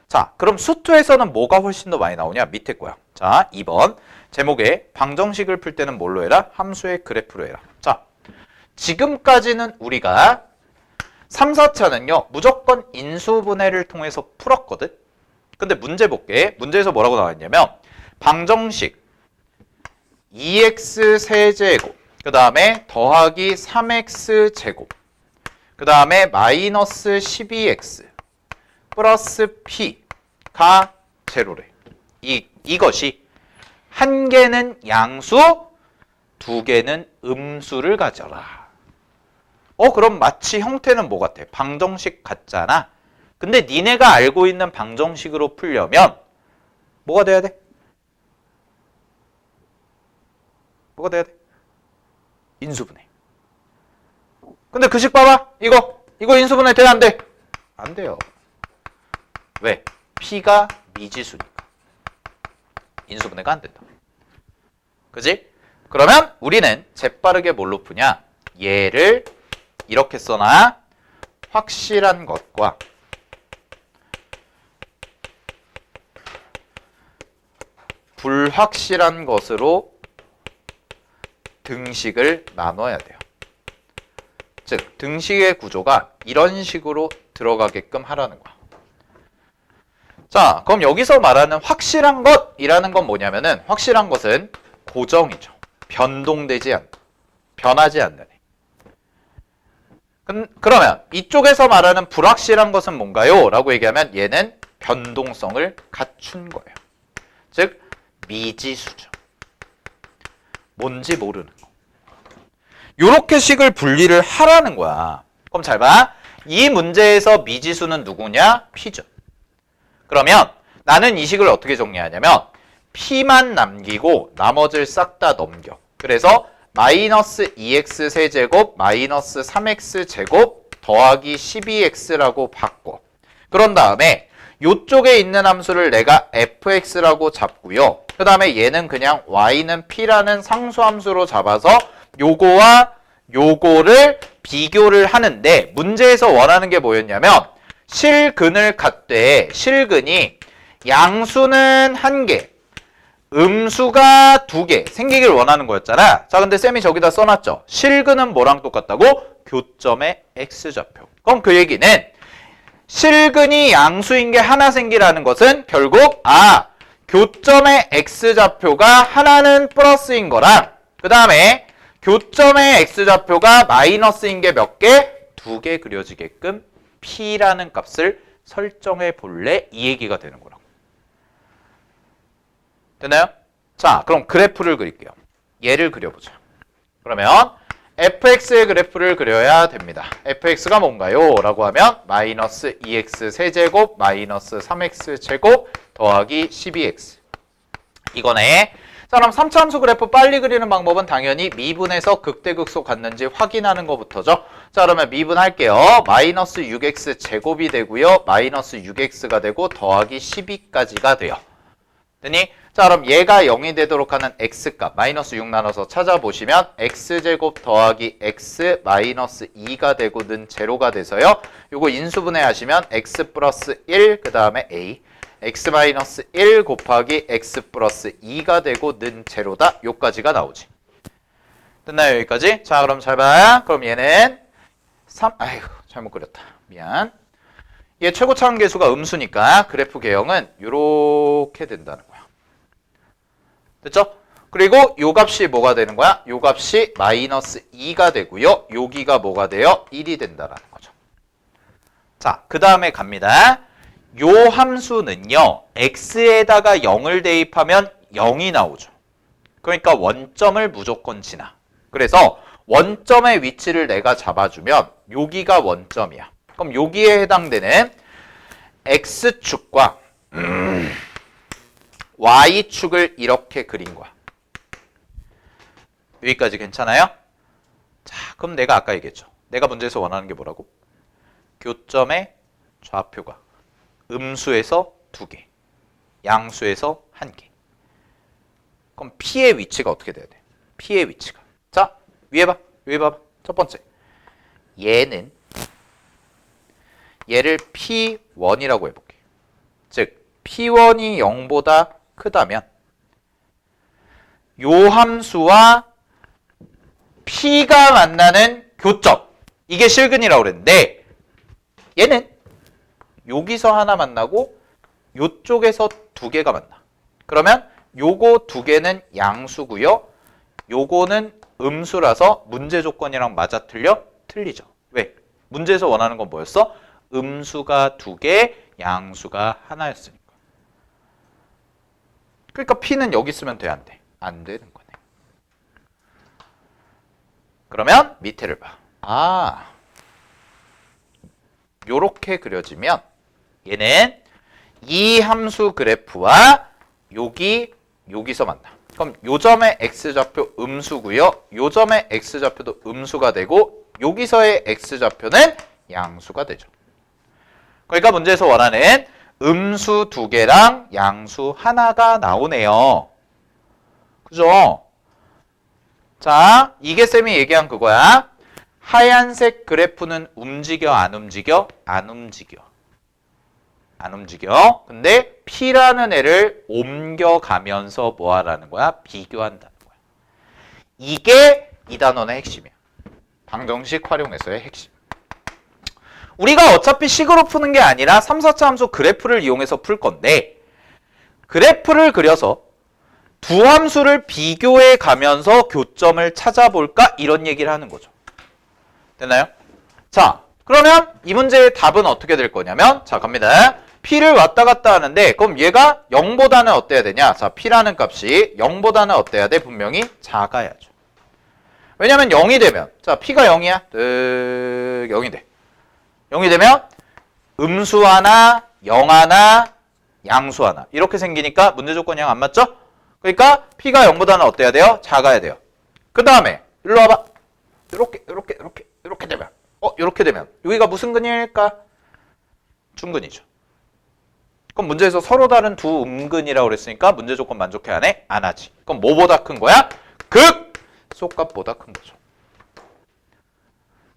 자, 그럼 수투에서는 뭐가 훨씬 더 많이 나오냐? 밑에 거야. 자, 2번. 제목에 방정식을 풀 때는 뭘로 해라? 함수의 그래프로 해라. 자, 지금까지는 우리가 3, 4차는요. 무조건 인수분해를 통해서 풀었거든. 근데 문제 볼게. 문제에서 뭐라고 나왔냐면 방정식 2x 세제곱 그 다음에 더하기 3x 제곱 그 다음에 마이너스 12x 플러스 p가 제로래. 이것이 한 개는 양수, 두 개는 음수를 가져라. 그럼 마치 형태는 뭐 같아? 방정식 같잖아. 근데 니네가 알고 있는 방정식으로 풀려면 뭐가 돼야 돼? 뭐가 돼야 돼? 인수분해. 근데 그 식 봐봐. 이거 인수분해 돼? 안 돼? 안 돼요. 왜? p가 미지수니까. 인수분해가 안 된다. 그지? 그러면 우리는 재빠르게 뭘로 푸냐? 얘를 이렇게 써놔. 확실한 것과 불확실한 것으로 등식을 나눠야 돼요. 즉, 등식의 구조가 이런 식으로 들어가게끔 하라는 거야. 자, 그럼 여기서 말하는 확실한 것이라는 건 뭐냐면은 확실한 것은 고정이죠. 변동되지 않고 변하지 않는 애. 그러면 이쪽에서 말하는 불확실한 것은 뭔가요? 라고 얘기하면 얘는 변동성을 갖춘 거예요. 즉 미지수죠. 뭔지 모르는 거. 요렇게 식을 분리를 하라는 거야. 그럼 잘 봐. 이 문제에서 미지수는 누구냐? P죠. 그러면 나는 이 식을 어떻게 정리하냐면 P만 남기고 나머지를 싹 다 넘겨. 그래서 마이너스 2x 세제곱 마이너스 3x 제곱 더하기 12x라고 바꿔. 그런 다음에 요쪽에 있는 함수를 내가 fx라고 잡고요. 그 다음에 얘는 그냥 y는 p라는 상수함수로 잡아서 요거와 요거를 비교를 하는데 문제에서 원하는 게 뭐였냐면 실근을 갖되 실근이 양수는 1개 음수가 2개 생기길 원하는 거였잖아. 자, 근데 쌤이 저기다 써놨죠. 실근은 뭐랑 똑같다고? 교점의 x좌표. 그럼 그 얘기는 실근이 양수인 게 하나 생기라는 것은 결국 교점의 x좌표가 하나는 플러스인 거랑 그 다음에 교점의 x좌표가 마이너스인 게 몇 개? 2개 그려지게끔 p라는 값을 설정해 볼래? 이 얘기가 되는 거라고. 됐나요? 자, 그럼 그래프를 그릴게요. 얘를 그려보자. 그러면 fx의 그래프를 그려야 됩니다. fx가 뭔가요? 라고 하면 마이너스 2x 세제곱 마이너스 3x 제곱 더하기 12x. 이거네. 자, 그럼 3차 함수 그래프 빨리 그리는 방법은 당연히 미분에서 극대극소 같는지 확인하는 것부터죠. 자, 그러면 미분할게요. 마이너스 6x 제곱이 되고요. 마이너스 6x가 되고 더하기 12까지가 돼요. 됐니? 자, 그럼 얘가 0이 되도록 하는 x값 마이너스 6 나눠서 찾아보시면 x제곱 더하기 x 마이너스 2가 되고 는 제로가 돼서요. 요거 인수분해 하시면 x 플러스 1 그 다음에 a x 마이너스 1 곱하기 x 플러스 2가 되고 는 제로다. 요까지가 나오지. 됐나요? 여기까지? 자, 그럼 잘 봐. 그럼 얘는 3 아이고 잘못 그렸다. 미안. 얘 최고차항 계수가 음수니까 그래프 개형은 요렇게 된다는 거야. 됐죠? 그리고 요 값이 뭐가 되는 거야? 요 값이 마이너스 2가 되고요. 여기가 뭐가 돼요? 1이 된다라는 거죠. 자, 그 다음에 갑니다. 요 함수는요. x에다가 0을 대입하면 0이 나오죠. 그러니까 원점을 무조건 지나. 그래서 원점의 위치를 내가 잡아주면 여기가 원점이야. 그럼 여기에 해당되는 x축과 y축을 이렇게 그린 거야. 여기까지 괜찮아요? 자, 그럼 내가 아까 얘기했죠. 내가 문제에서 원하는 게 뭐라고? 교점의 좌표가 음수에서 2개, 양수에서 1개. 그럼 P의 위치가 어떻게 돼야 돼? P의 위치가. 자, 위에 봐. 위에 봐봐. 첫 번째. 얘를 P1이라고 해볼게. 즉, P1이 0보다 크다면 요 함수와 P가 만나는 교점. 이게 실근이라고 그랬는데 얘는 여기서 하나 만나고 요쪽에서 2개가 만나. 그러면 요거 2개는 양수고요. 요거는 음수라서 문제 조건이랑 맞아 틀려? 틀리죠. 왜? 문제에서 원하는 건 뭐였어? 음수가 2개, 양수가 하나였으니까. 그러니까 P는 여기 쓰면 돼, 안 돼? 안 되는 거네. 그러면 밑에를 봐. 요렇게 그려지면 얘는 이 함수 그래프와 여기서 만나. 그럼 요 점의 x좌표 음수고요. 요 점의 x좌표도 음수가 되고 여기서의 x좌표는 양수가 되죠. 그러니까 문제에서 원하는 음수 2개랑 양수 하나가 나오네요. 그죠? 자, 이게 쌤이 얘기한 그거야. 하얀색 그래프는 움직여, 안 움직여? 안 움직여. 안 움직여. 근데 P라는 애를 옮겨가면서 뭐 하라는 거야? 비교한다는 거야. 이게 이 단원의 핵심이야. 방정식 활용해서의 핵심. 우리가 어차피 식으로 푸는 게 아니라 3, 4차 함수 그래프를 이용해서 풀 건데 그래프를 그려서 두 함수를 비교해 가면서 교점을 찾아볼까? 이런 얘기를 하는 거죠. 됐나요? 자, 그러면 이 문제의 답은 어떻게 될 거냐면 자, 갑니다. P를 왔다 갔다 하는데 그럼 얘가 0보다는 어때야 되냐? 자, P라는 값이 0보다는 어때야 돼? 분명히 작아야죠. 왜냐면 0이 되면 자, P가 0이야. 0이 돼. 0이 되면 음수 하나, 0 하나, 양수 하나 이렇게 생기니까 문제 조건이 안 맞죠? 그러니까 P가 0보다는 어때야 돼요? 작아야 돼요. 그 다음에 일로 와봐. 이렇게 되면 이렇게 되면 여기가 무슨 근일까? 중근이죠. 그럼 문제에서 서로 다른 두 음근이라고 그랬으니까 문제 조건 만족해 안 해? 안 하지. 그럼 뭐보다 큰 거야? 극소값보다 큰 거죠.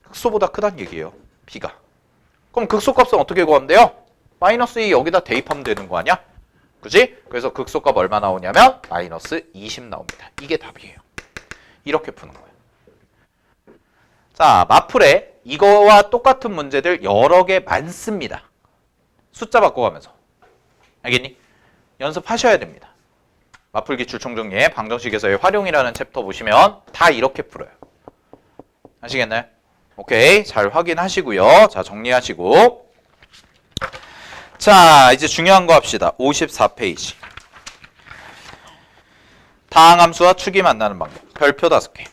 극소보다 크다는 얘기예요. B가. 그럼 극소값은 어떻게 구하면 돼요? 마이너스 2 여기다 대입하면 되는 거 아니야? 그지? 그래서 극소값 얼마 나오냐면 마이너스 20 나옵니다. 이게 답이에요. 이렇게 푸는 거예요. 자, 마풀에 이거와 똑같은 문제들 여러 개 많습니다. 숫자 바꿔가면서. 알겠니? 연습하셔야 됩니다. 마풀 기출 총정리의 방정식에서의 활용이라는 챕터 보시면 다 이렇게 풀어요. 아시겠나요? 오케이, 잘 확인하시고요. 자, 정리하시고. 자, 이제 중요한 거 합시다. 54페이지. 다항함수와 축이 만나는 방법. 별표 5개.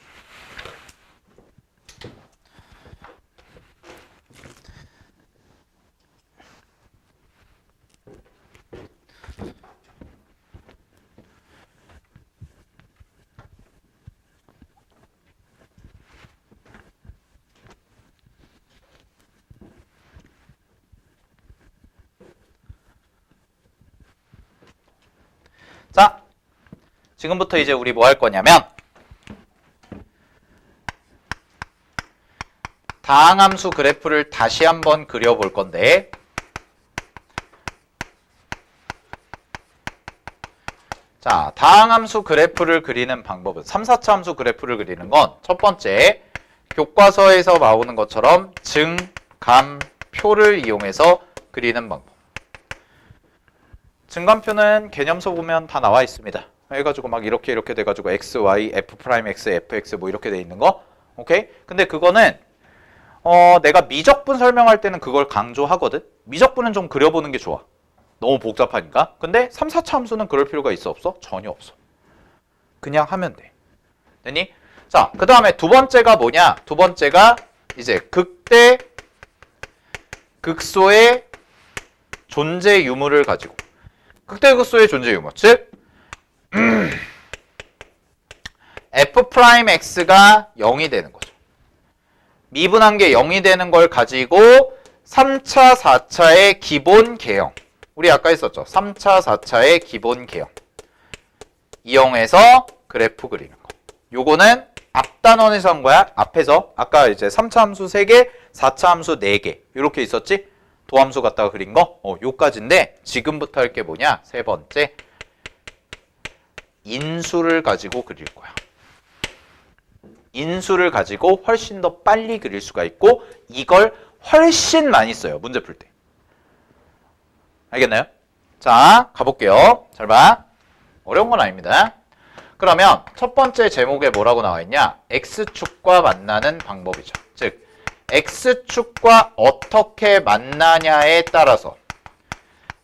자, 지금부터 이제 우리 뭐 할 거냐면 다항함수 그래프를 다시 한번 그려볼 건데 자, 다항함수 그래프를 그리는 방법은 3, 4차 함수 그래프를 그리는 건 첫 번째 교과서에서 나오는 것처럼 증, 감, 표를 이용해서 그리는 방법. 증감표는 개념서 보면 다 나와 있습니다. 해가지고 막 이렇게 돼가지고 x, y, f 프라임 x, fx 뭐 이렇게 돼 있는 거. 오케이? 근데 그거는 내가 미적분 설명할 때는 그걸 강조하거든. 미적분은 좀 그려보는 게 좋아. 너무 복잡하니까. 근데 3, 4차 함수는 그럴 필요가 있어 없어? 전혀 없어. 그냥 하면 돼. 됐니? 자, 그 다음에 두 번째가 뭐냐? 두 번째가 이제 극대 극소의 존재 유무를 가지고 극대 극소의 존재 유무, 즉 f'x가 0이 되는 거죠. 미분한 게 0이 되는 걸 가지고 3차, 4차의 기본 개형. 우리 아까 했었죠. 3차, 4차의 기본 개형. 이용해서 그래프 그리는 거. 요거는 앞단원에서 한 거야. 앞에서 아까 이제 3차 함수 3개, 4차 함수 4개 이렇게 있었지? 도함수 갖다가 그린 거? 요까지인데 지금부터 할 게 뭐냐? 세 번째, 인수를 가지고 그릴 거야. 인수를 가지고 훨씬 더 빨리 그릴 수가 있고 이걸 훨씬 많이 써요. 문제 풀 때. 알겠나요? 자, 가볼게요. 잘 봐. 어려운 건 아닙니다. 그러면 첫 번째 제목에 뭐라고 나와 있냐? X축과 만나는 방법이죠. 즉 X축과 어떻게 만나냐에 따라서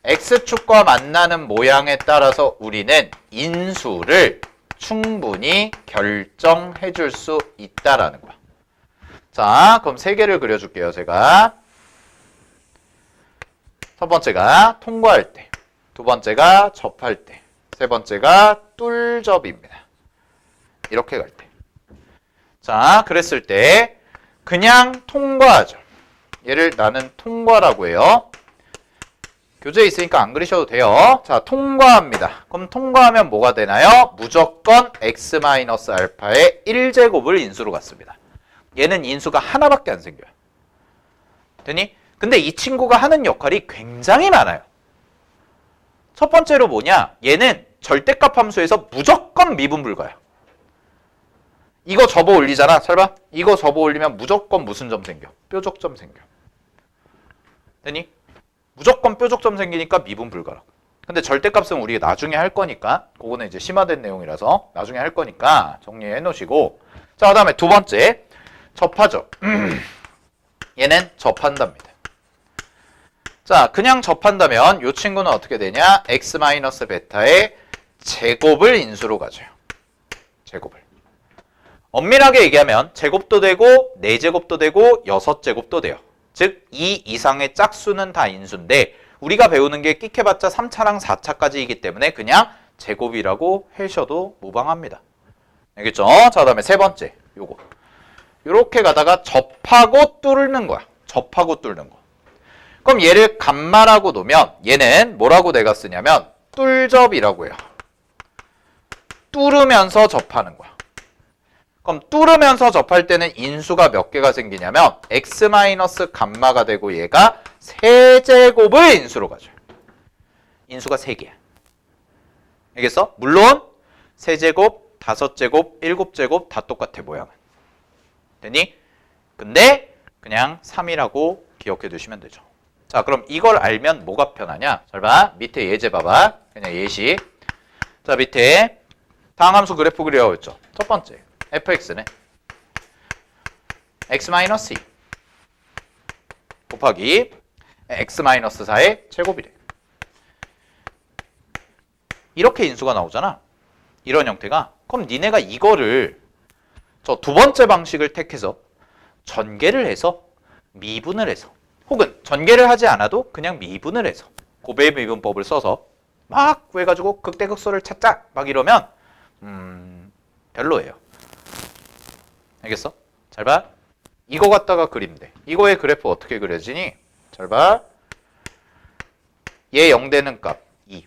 X축과 만나는 모양에 따라서 우리는 인수를 충분히 결정해 줄 수 있다라는 거야. 자, 그럼 세 개를 그려줄게요. 제가 첫 번째가 통과할 때, 두 번째가 접할 때, 세 번째가 뚫접입니다. 이렇게 갈 때. 자, 그랬을 때 그냥 통과하죠. 얘를 나는 통과라고 해요. 교재에 있으니까 안 그리셔도 돼요. 자, 통과합니다. 그럼 통과하면 뭐가 되나요? 무조건 x-알파의 1제곱을 인수로 갖습니다. 얘는 인수가 하나밖에 안 생겨요. 되니? 근데 이 친구가 하는 역할이 굉장히 많아요. 첫 번째로 뭐냐? 얘는 절대값 함수에서 무조건 미분 불가야. 이거 접어 올리잖아. 잘 봐. 이거 접어 올리면 무조건 무슨 점 생겨? 뾰족점 생겨. 되니? 무조건 뾰족점 생기니까 미분 불가라고. 근데 절대값은 우리가 나중에 할 거니까 그거는 이제 심화된 내용이라서 나중에 할 거니까 정리해 놓으시고, 자, 그다음에 두 번째 접하죠. 얘는 접한답니다. 자, 그냥 접한다면 이 친구는 어떻게 되냐? x-베타의 제곱을 인수로 가져요. 제곱을. 엄밀하게 얘기하면 제곱도 되고 4제곱도 되고 6제곱도 돼요. 즉 2 이상의 짝수는 다 인수인데 우리가 배우는 게 끽해봤자 3차랑 4차까지이기 때문에 그냥 제곱이라고 하셔도 무방합니다. 알겠죠? 자, 그다음에 세 번째 요거. 요렇게 가다가 접하고 뚫는 거야. 접하고 뚫는 거. 그럼 얘를 감마라고 놓으면 얘는 뭐라고 내가 쓰냐면 뚫접이라고 해요. 뚫으면서 접하는 거야. 그럼 뚫으면서 접할 때는 인수가 몇 개가 생기냐면 x 마이너스 감마가 되고 얘가 세제곱을 인수로 가져요. 인수가 3개야. 알겠어? 물론 세제곱, 5제곱, 7제곱 다 똑같아 모양은. 되니? 근데 그냥 3이라고 기억해 두시면 되죠. 자, 그럼 이걸 알면 뭐가 편하냐? 잘 봐. 밑에 예제 봐봐. 그냥 예시. 자, 밑에 다항함수 그래프 그리라고 했죠. 첫 번째 fx는 x-2 곱하기 x-4의 제곱이래. 이렇게 인수가 나오잖아. 이런 형태가. 그럼 니네가 이거를 저 두 번째 방식을 택해서 전개를 해서 미분을 해서 혹은 전개를 하지 않아도 그냥 미분을 해서 고배 미분법을 써서 막 구해가지고 극대극소를 찾자 막 이러면 별로예요. 알겠어? 잘 봐. 이거 갖다가 그리면 돼. 이거의 그래프 어떻게 그려지니? 잘 봐. 얘 0 되는 값 2.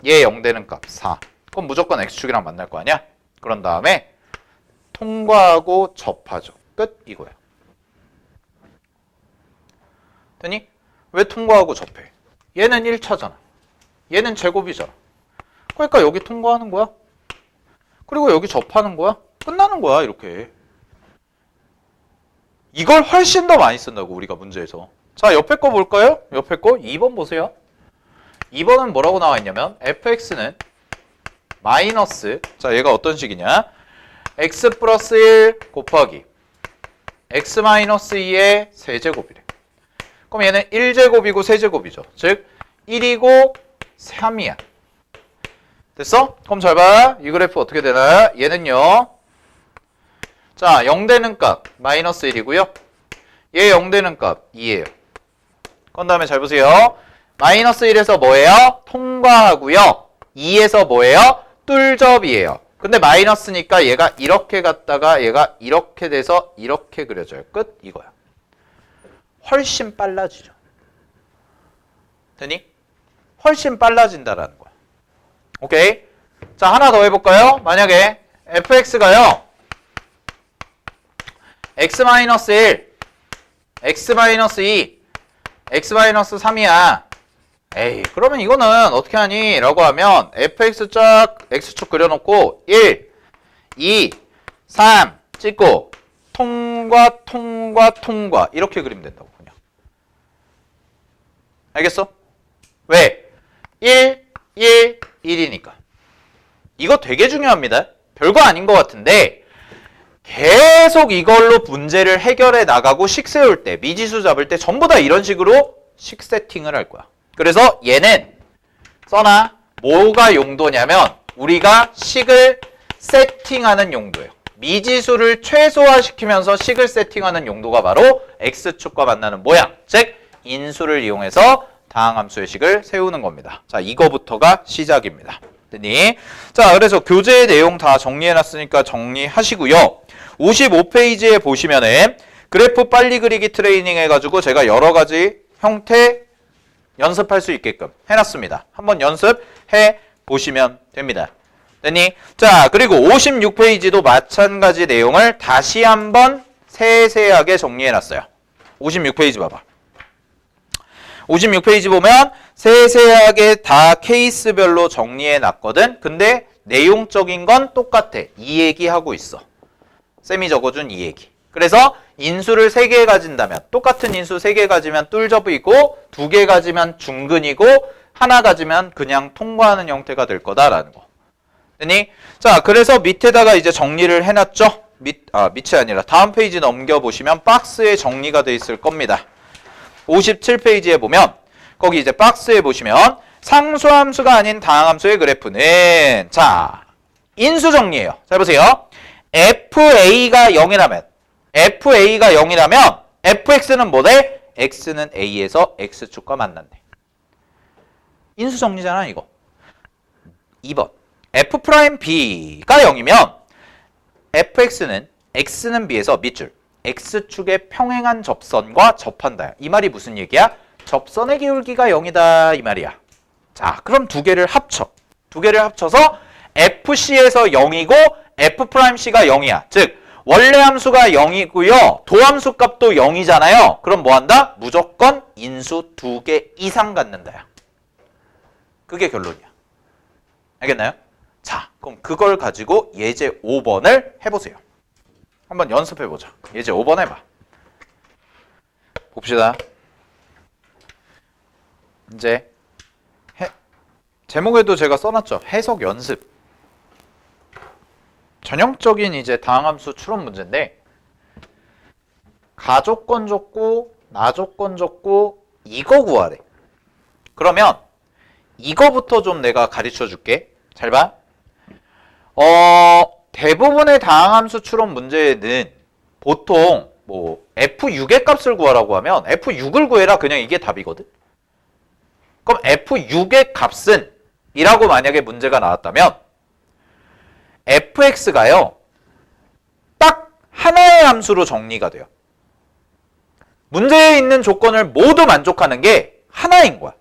얘 0 되는 값 4. 그럼 무조건 x축이랑 만날 거 아니야? 그런 다음에 통과하고 접하죠. 끝 이거야. 되니? 왜 통과하고 접해? 얘는 1차잖아. 얘는 제곱이잖아. 그러니까 여기 통과하는 거야. 그리고 여기 접하는 거야. 끝나는 거야 이렇게. 이걸 훨씬 더 많이 쓴다고 우리가 문제에서. 자, 옆에 거 볼까요? 옆에 거 2번 보세요. 2번은 뭐라고 나와 있냐면 fx는 마이너스, 자 얘가 어떤 식이냐, x 플러스 1 곱하기 x 마이너스 2의 세제곱이래. 그럼 얘는 1제곱이고 세제곱이죠. 즉 1이고 3이야. 됐어? 그럼 잘 봐. 이 그래프 어떻게 되나? 얘는요. 자, 0 되는 값 마이너스 1이고요. 얘 0 되는 값 2예요. 그런 다음에 잘 보세요. 마이너스 1에서 뭐예요? 통과하고요. 2에서 뭐예요? 뚫접이에요. 근데 마이너스니까 얘가 이렇게 갔다가 얘가 이렇게 돼서 이렇게 그려져요. 끝 이거야. 훨씬 빨라지죠. 되니? 훨씬 빨라진다라는 거야. 오케이? 자, 하나 더 해볼까요? 만약에 fx가요. x-1, x-2, x-3이야. 에이, 그러면 이거는 어떻게 하니? 라고 하면 fx 쫙 x축 그려놓고 1, 2, 3 찍고 통과, 통과, 통과 이렇게 그리면 된다고 그냥. 알겠어? 왜? 1, 1, 1이니까. 이거 되게 중요합니다. 별거 아닌 것 같은데 계속 이걸로 문제를 해결해 나가고 식 세울 때, 미지수 잡을 때 전부 다 이런 식으로 식 세팅을 할 거야. 그래서 얘는 써놔. 뭐가 용도냐면 우리가 식을 세팅하는 용도예요. 미지수를 최소화시키면서 식을 세팅하는 용도가 바로 x축과 만나는 모양, 즉 인수를 이용해서 다항함수의 식을 세우는 겁니다. 자, 이거부터가 시작입니다. 됐니? 자, 그래서 교재 내용 다 정리해놨으니까 정리하시고요. 55페이지에 보시면은 그래프 빨리 그리기 트레이닝 해가지고 제가 여러 가지 형태 연습할 수 있게끔 해놨습니다. 한번 연습해 보시면 됩니다. 됐니? 자, 그리고 56페이지도 마찬가지 내용을 다시 한번 세세하게 정리해놨어요. 56페이지 봐봐. 56페이지 보면 세세하게 다 케이스별로 정리해놨거든. 근데 내용적인 건 똑같아. 이 얘기하고 있어. 쌤이 적어준 이 얘기. 그래서 인수를 3개 가진다면, 똑같은 인수 3개 가지면 뚫접이고 2개 가지면 중근이고 하나 가지면 그냥 통과하는 형태가 될 거다라는 거. 됐니? 자, 그래서 밑에다가 이제 정리를 해놨죠? 밑이 아니라 다음 페이지 넘겨보시면 박스에 정리가 돼 있을 겁니다. 57페이지에 보면 거기 이제 박스에 보시면 상수함수가 아닌 다항함수의 그래프는 자, 인수 정리예요. 잘 보세요. FA가 0이라면 fx는 뭐래? x는 a에서 x축과 만난대. 인수 정리잖아 이거. 2번 f'b가 0이면 fx는 x는 b에서 밑줄 x축의 평행한 접선과 접한다. 이 말이 무슨 얘기야? 접선의 기울기가 0이다 이 말이야. 자, 그럼 두 개를 합쳐. 두 개를 합쳐서 fc에서 0이고 f'c가 0이야. 즉 원래 함수가 0이고요. 도함수 값도 0이잖아요. 그럼 뭐 한다? 무조건 인수 2개 이상 갖는다야. 그게 결론이야. 알겠나요? 자, 그럼 그걸 가지고 예제 5번을 해보세요. 한번 연습해보자. 예제 5번 해봐. 봅시다. 이제 제목에도 제가 써놨죠. 해석 연습. 전형적인 이제 다항함수 추론 문제인데 가조건 줬고 나조건 줬고 이거 구하래. 그러면 이거부터 좀 내가 가르쳐 줄게. 잘 봐. 대부분의 다항함수 추론 문제는 보통 뭐 F6의 값을 구하라고 하면 F6을 구해라 그냥 이게 답이거든. 그럼 F6의 값은 이라고 만약에 문제가 나왔다면 fx가요 딱 하나의 함수로 정리가 돼요. 문제에 있는 조건을 모두 만족하는 게 하나인 거야.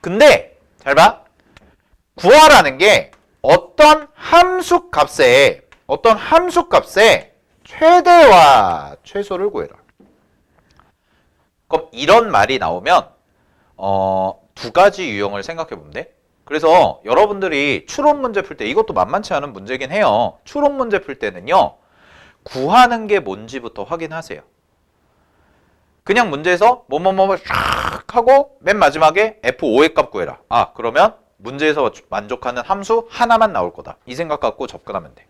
근데 잘 봐. 구하라는 게 어떤 함수 값에 최대와 최소를 구해라. 그럼 이런 말이 나오면 두 가지 유형을 생각해 보면 돼. 그래서 여러분들이 추론 문제 풀 때 이것도 만만치 않은 문제긴 해요. 추론 문제 풀 때는요. 구하는 게 뭔지부터 확인하세요. 그냥 문제에서 뭐뭐뭐 샥 하고 맨 마지막에 F5의 값 구해라. 아, 그러면 문제에서 만족하는 함수 하나만 나올 거다. 이 생각 갖고 접근하면 돼.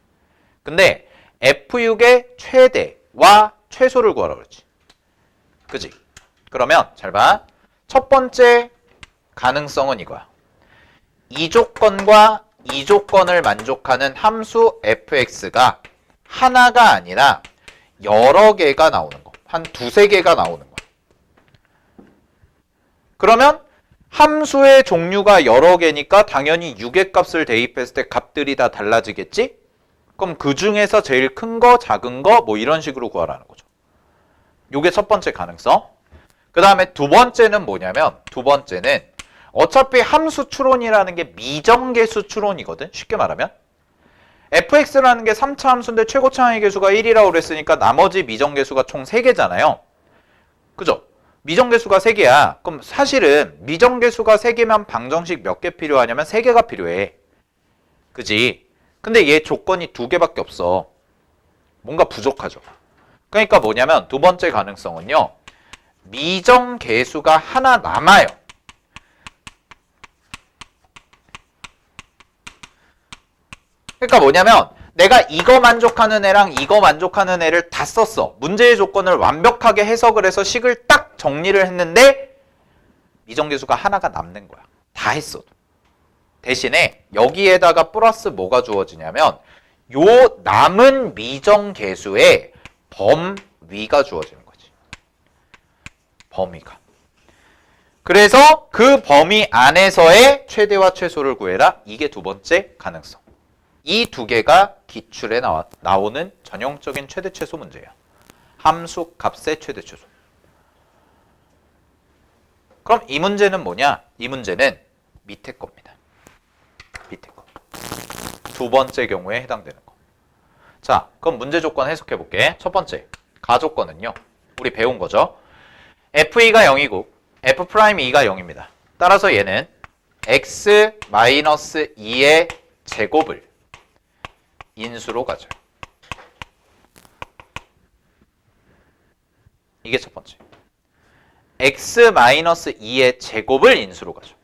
근데 F6의 최대와 최소를 구하라 그러지. 그지? 그러면 잘 봐. 첫 번째 가능성은 이거야. 이 조건과 이 조건을 만족하는 함수 fx가 하나가 아니라 여러 개가 나오는 거. 한 두세 개가 나오는 거야. 그러면 함수의 종류가 여러 개니까 당연히 6의 값을 대입했을 때 값들이 다 달라지겠지? 그럼 그 중에서 제일 큰 거, 작은 거, 뭐 이런 식으로 구하라는 거죠. 요게 첫 번째 가능성. 그 다음에 두 번째는 뭐냐면, 두 번째는 어차피 함수 추론이라는 게 미정계수 추론이거든. 쉽게 말하면. fx라는 게 3차 함수인데 최고차 항의 계수가 1이라고 그랬으니까 나머지 미정계수가 총 3개잖아요. 그죠? 미정계수가 3개야. 그럼 사실은 미정계수가 3개면 방정식 몇 개 필요하냐면 3개가 필요해. 그지? 근데 얘 조건이 2개밖에 없어. 뭔가 부족하죠. 그러니까 뭐냐면 두 번째 가능성은요. 미정계수가 하나 남아요. 그러니까 뭐냐면 내가 이거 만족하는 애랑 이거 만족하는 애를 다 썼어. 문제의 조건을 완벽하게 해석을 해서 식을 딱 정리를 했는데 미정계수가 하나가 남는 거야. 다 했어도. 대신에 여기에다가 플러스 뭐가 주어지냐면 요 남은 미정계수의 범위가 주어지는 거지. 범위가. 그래서 그 범위 안에서의 최대와 최소를 구해라. 이게 두 번째 가능성. 이 두 개가 기출에 나오는 전형적인 최대 최소 문제예요. 함수 값의 최대 최소. 그럼 이 문제는 뭐냐? 이 문제는 밑에 겁니다. 밑에 거. 두 번째 경우에 해당되는 거. 자, 그럼 문제 조건 해석해 볼게. 첫 번째, 가조건은요. 우리 배운 거죠. f2가 0이고 f'2가 0입니다. 따라서 얘는 x-2의 제곱을 인수로 가져요. 이게 첫 번째. x-2의 제곱을 인수로 가죠.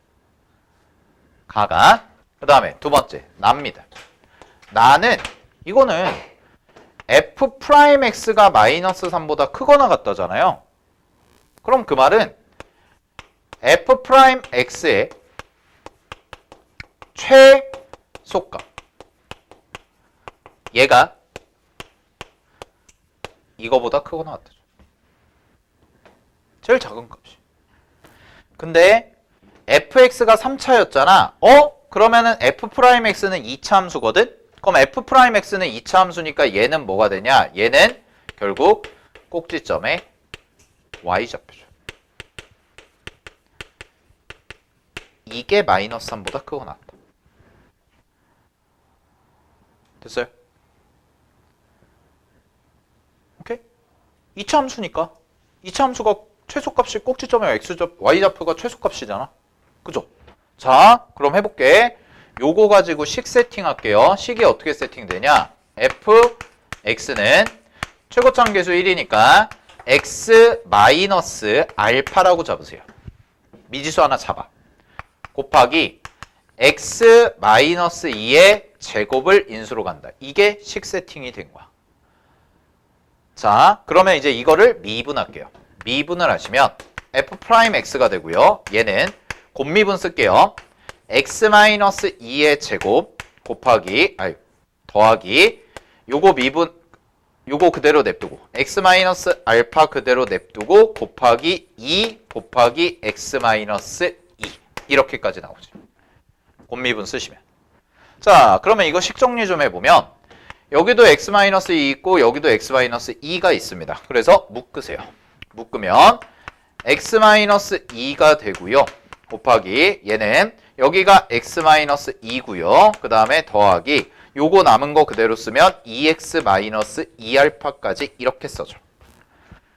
가가. 그 다음에 두 번째, 나입니다. 나는 이거는 f'x가 마이너스 3보다 크거나 같다잖아요. 그럼 그 말은 f'x의 최소값, 얘가 이거보다 크거나 같다죠. 제일 작은 값이. 근데 fx가 3차였잖아. 그러면은 f'x는 2차 함수거든? 그럼 f'x는 2차 함수니까 얘는 뭐가 되냐? 얘는 결국 꼭지점의 y좌표죠. 이게 마이너스 3보다 크고 낫다. 됐어요? 오케이? 2차 함수니까 2차 함수가 최소값이 꼭지점의 y좌표가 최소값이잖아. 그죠? 자, 그럼 해볼게. 요거 가지고 식 세팅할게요. 식이 어떻게 세팅되냐? fx는 최고점 계수 1이니까 x 마이너스 알파라고 잡으세요. 미지수 하나 잡아. 곱하기 x 마이너스 2의 제곱을 인수로 간다. 이게 식 세팅이 된 거야. 자, 그러면 이제 이거를 미분할게요. 미분을 하시면 f'x가 되고요. 얘는 곱미분 쓸게요. x-2의 제곱 곱하기 더하기 요거 미분 요거 그대로 냅두고 x-알파 그대로 냅두고 곱하기 2 곱하기 x-2 이렇게까지 나오지. 곱미분 쓰시면. 자, 그러면 이거 식 정리 좀 해보면 여기도 x-2 있고 여기도 x-2가 있습니다. 그래서 묶으세요. 묶으면 x-2가 되고요. 곱하기 얘는 여기가 x-2고요. 그 다음에 더하기 요거 남은 거 그대로 쓰면 2x-2알파까지 이렇게 써줘.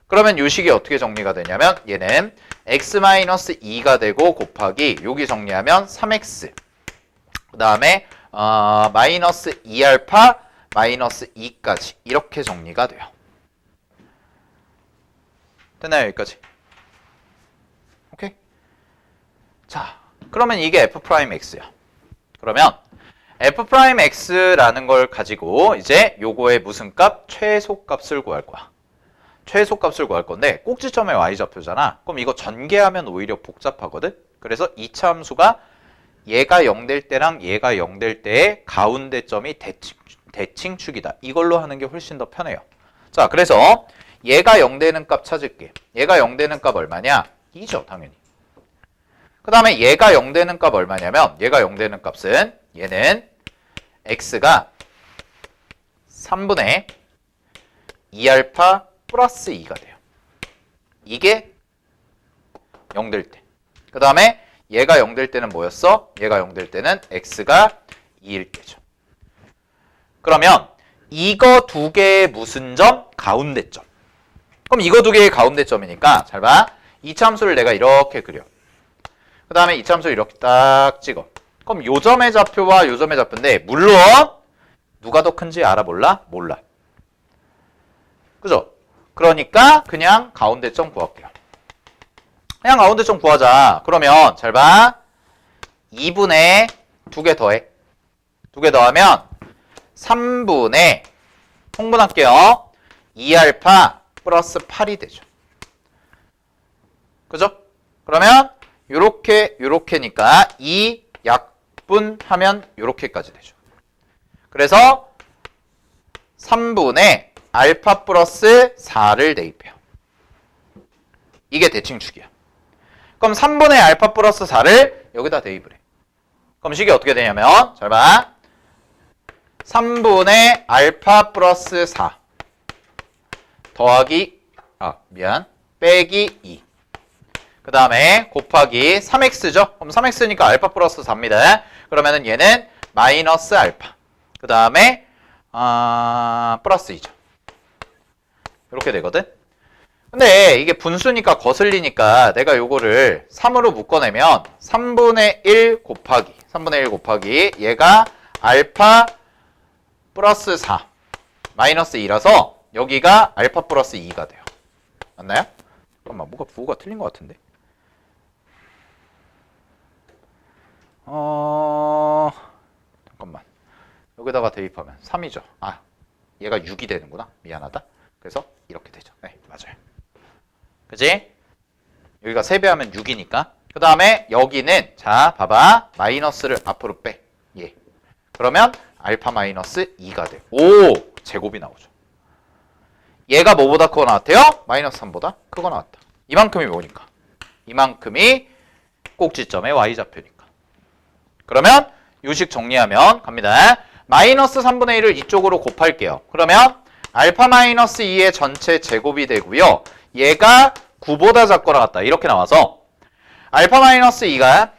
그러면 요 식이 어떻게 정리가 되냐면 얘는 x-2가 되고 곱하기 여기 정리하면 3x 그 다음에 마이너스 2알파 마이너스 2까지 이렇게 정리가 돼요. 됐나요? 여기까지? 오케이? 자, 그러면 이게 f'x야. 그러면 f'x라는 걸 가지고 이제 요거의 무슨 값? 최소값을 구할 거야. 최소값을 구할 건데 꼭지점의 y좌표잖아. 그럼 이거 전개하면 오히려 복잡하거든? 그래서 2차 함수가 얘가 0 될 때랑 얘가 0 될 때의 가운데 점이 대칭축이다. 이걸로 하는 게 훨씬 더 편해요. 자, 그래서 얘가 0 되는 값 찾을게. 얘가 0 되는 값 얼마냐? 2죠, 당연히. 그 다음에 얘가 0 되는 값 얼마냐면 얘가 0 되는 값은 얘는 x가 3분의 2알파 플러스 2가 돼요. 이게 0 될 때. 그 다음에 얘가 0 될 때는 뭐였어? 얘가 0 될 때는 x가 2일 때죠. 그러면 이거 두 개의 무슨 점? 가운데 점. 그럼 이거 두 개의 가운데 점이니까 잘 봐. 2차 함수를 내가 이렇게 그려. 그 다음에 2차 함수를 이렇게 딱 찍어. 그럼 요 점의 좌표와 요 점의 좌표인데 물론 누가 더 큰지 알아 몰라? 몰라. 그죠? 그러니까 그냥 가운데 점 구할게요. 그냥 가운데 점 구하자. 그러면 잘 봐. 2분의 2개 더해. 2개 더하면 3분의 통분할게요. 2알파 플러스 8이 되죠. 그죠? 그러면 요렇게니까 2 약분하면 요렇게까지 되죠. 그래서 3분의 알파 플러스 4를 대입해요. 이게 대칭축이야. 그럼 3분의 알파 플러스 4를 여기다 대입을 해. 그럼 식이 어떻게 되냐면 잘 봐. 3분의 알파 플러스 4 더하기 빼기 2 그 다음에 곱하기 3x죠. 그럼 3x니까 알파 플러스 4입니다. 그러면은 얘는 마이너스 알파 그 다음에 플러스 2죠. 이렇게 되거든. 근데 이게 분수니까 거슬리니까 내가 요거를 3으로 묶어내면 3분의 1 곱하기 얘가 알파 플러스 4 마이너스 2라서 여기가 알파 플러스 2가 돼요. 맞나요? 잠깐만, 뭐가 틀린 것 같은데. 잠깐만. 여기다가 대입하면 3이죠. 얘가 6이 되는구나. 미안하다. 그래서 이렇게 되죠. 네, 맞아요. 그치? 여기가 3배하면 6이니까. 그 다음에 여기는 자, 봐봐. 마이너스를 앞으로 빼. 예. 그러면 알파 마이너스 2가 돼. 오! 제곱이 나오죠. 얘가 뭐보다 크고 나왔대요? 마이너스 3보다 크고 나왔다. 이만큼이 뭐니까? 이만큼이 꼭지점의 y좌표니까. 그러면 요식 정리하면 갑니다. 마이너스 3분의 1을 이쪽으로 곱할게요. 그러면 알파 마이너스 2의 전체 제곱이 되고요. 얘가 9보다 작거나 같다. 이렇게 나와서 알파 마이너스 2가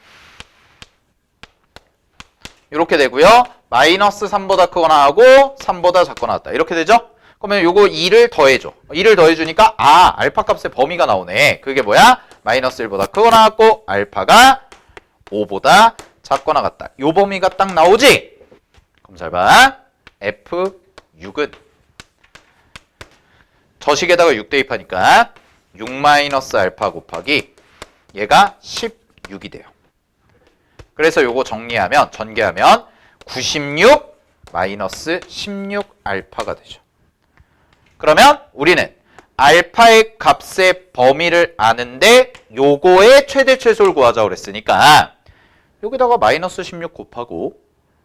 이렇게 되고요. 마이너스 3보다 크거나 하고 3보다 작거나 같다. 이렇게 되죠? 그러면 요거 2를 더해줘. 2를 더해주니까 알파 값의 범위가 나오네. 그게 뭐야? 마이너스 1보다 크거나 같고 알파가 5보다 작거나 같다. 요 범위가 딱 나오지? 그럼 잘 봐. F6은 저식에다가 6 대입하니까 6 마이너스 알파 곱하기 얘가 16이 돼요. 그래서 요거 정리하면 전개하면 96 마이너스 16 알파가 되죠. 그러면 우리는 알파의 값의 범위를 아는데 요거의 최대 최소를 구하자고 그랬으니까 여기다가 마이너스 16 곱하고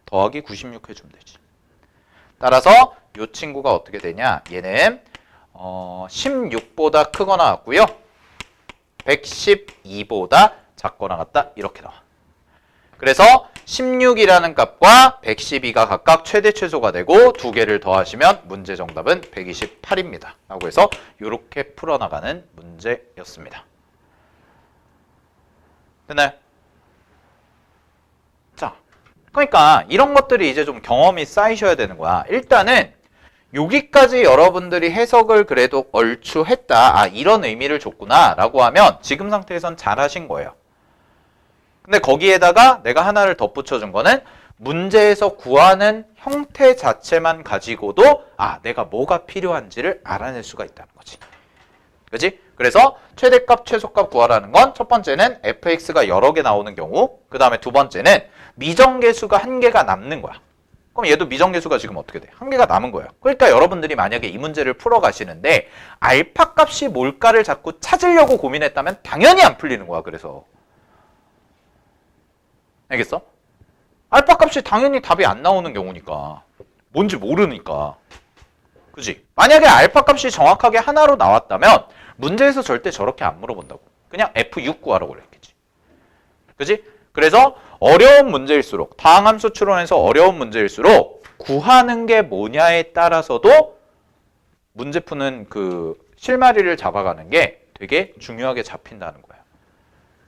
더하기 96 해주면 되지. 따라서 요 친구가 어떻게 되냐? 얘는 16보다 크거나 같고요. 112보다 작거나 같다. 이렇게 나와. 그래서 16이라는 값과 112가 각각 최대 최소가 되고 두 개를 더하시면 문제 정답은 128입니다. 라고 해서 이렇게 풀어나가는 문제였습니다. 됐나요? 자, 그러니까 이런 것들이 이제 좀 경험이 쌓이셔야 되는 거야. 일단은 여기까지 여러분들이 해석을 그래도 얼추 했다. 이런 의미를 줬구나 라고 하면 지금 상태에선 잘 하신 거예요. 근데 거기에다가 내가 하나를 덧붙여 준 거는 문제에서 구하는 형태 자체만 가지고도 내가 뭐가 필요한지를 알아낼 수가 있다는 거지. 그치? 그래서 최대값, 최소값 구하라는 건 첫 번째는 fx가 여러 개 나오는 경우, 그 다음에 두 번째는 미정계수가 한 개가 남는 거야. 그럼 얘도 미정계수가 지금 어떻게 돼? 한 개가 남은 거예요. 그러니까 여러분들이 만약에 이 문제를 풀어 가시는데 알파 값이 뭘까를 자꾸 찾으려고 고민했다면 당연히 안 풀리는 거야. 그래서 알겠어? 알파 값이 당연히 답이 안 나오는 경우니까. 뭔지 모르니까. 그지? 만약에 알파 값이 정확하게 하나로 나왔다면 문제에서 절대 저렇게 안 물어본다고. 그냥 F6 구하라고 그랬겠지. 그지? 그래서 어려운 문제일수록, 다항함수 추론에서 어려운 문제일수록 구하는 게 뭐냐에 따라서도 문제 푸는 그 실마리를 잡아가는 게 되게 중요하게 잡힌다는 거예요.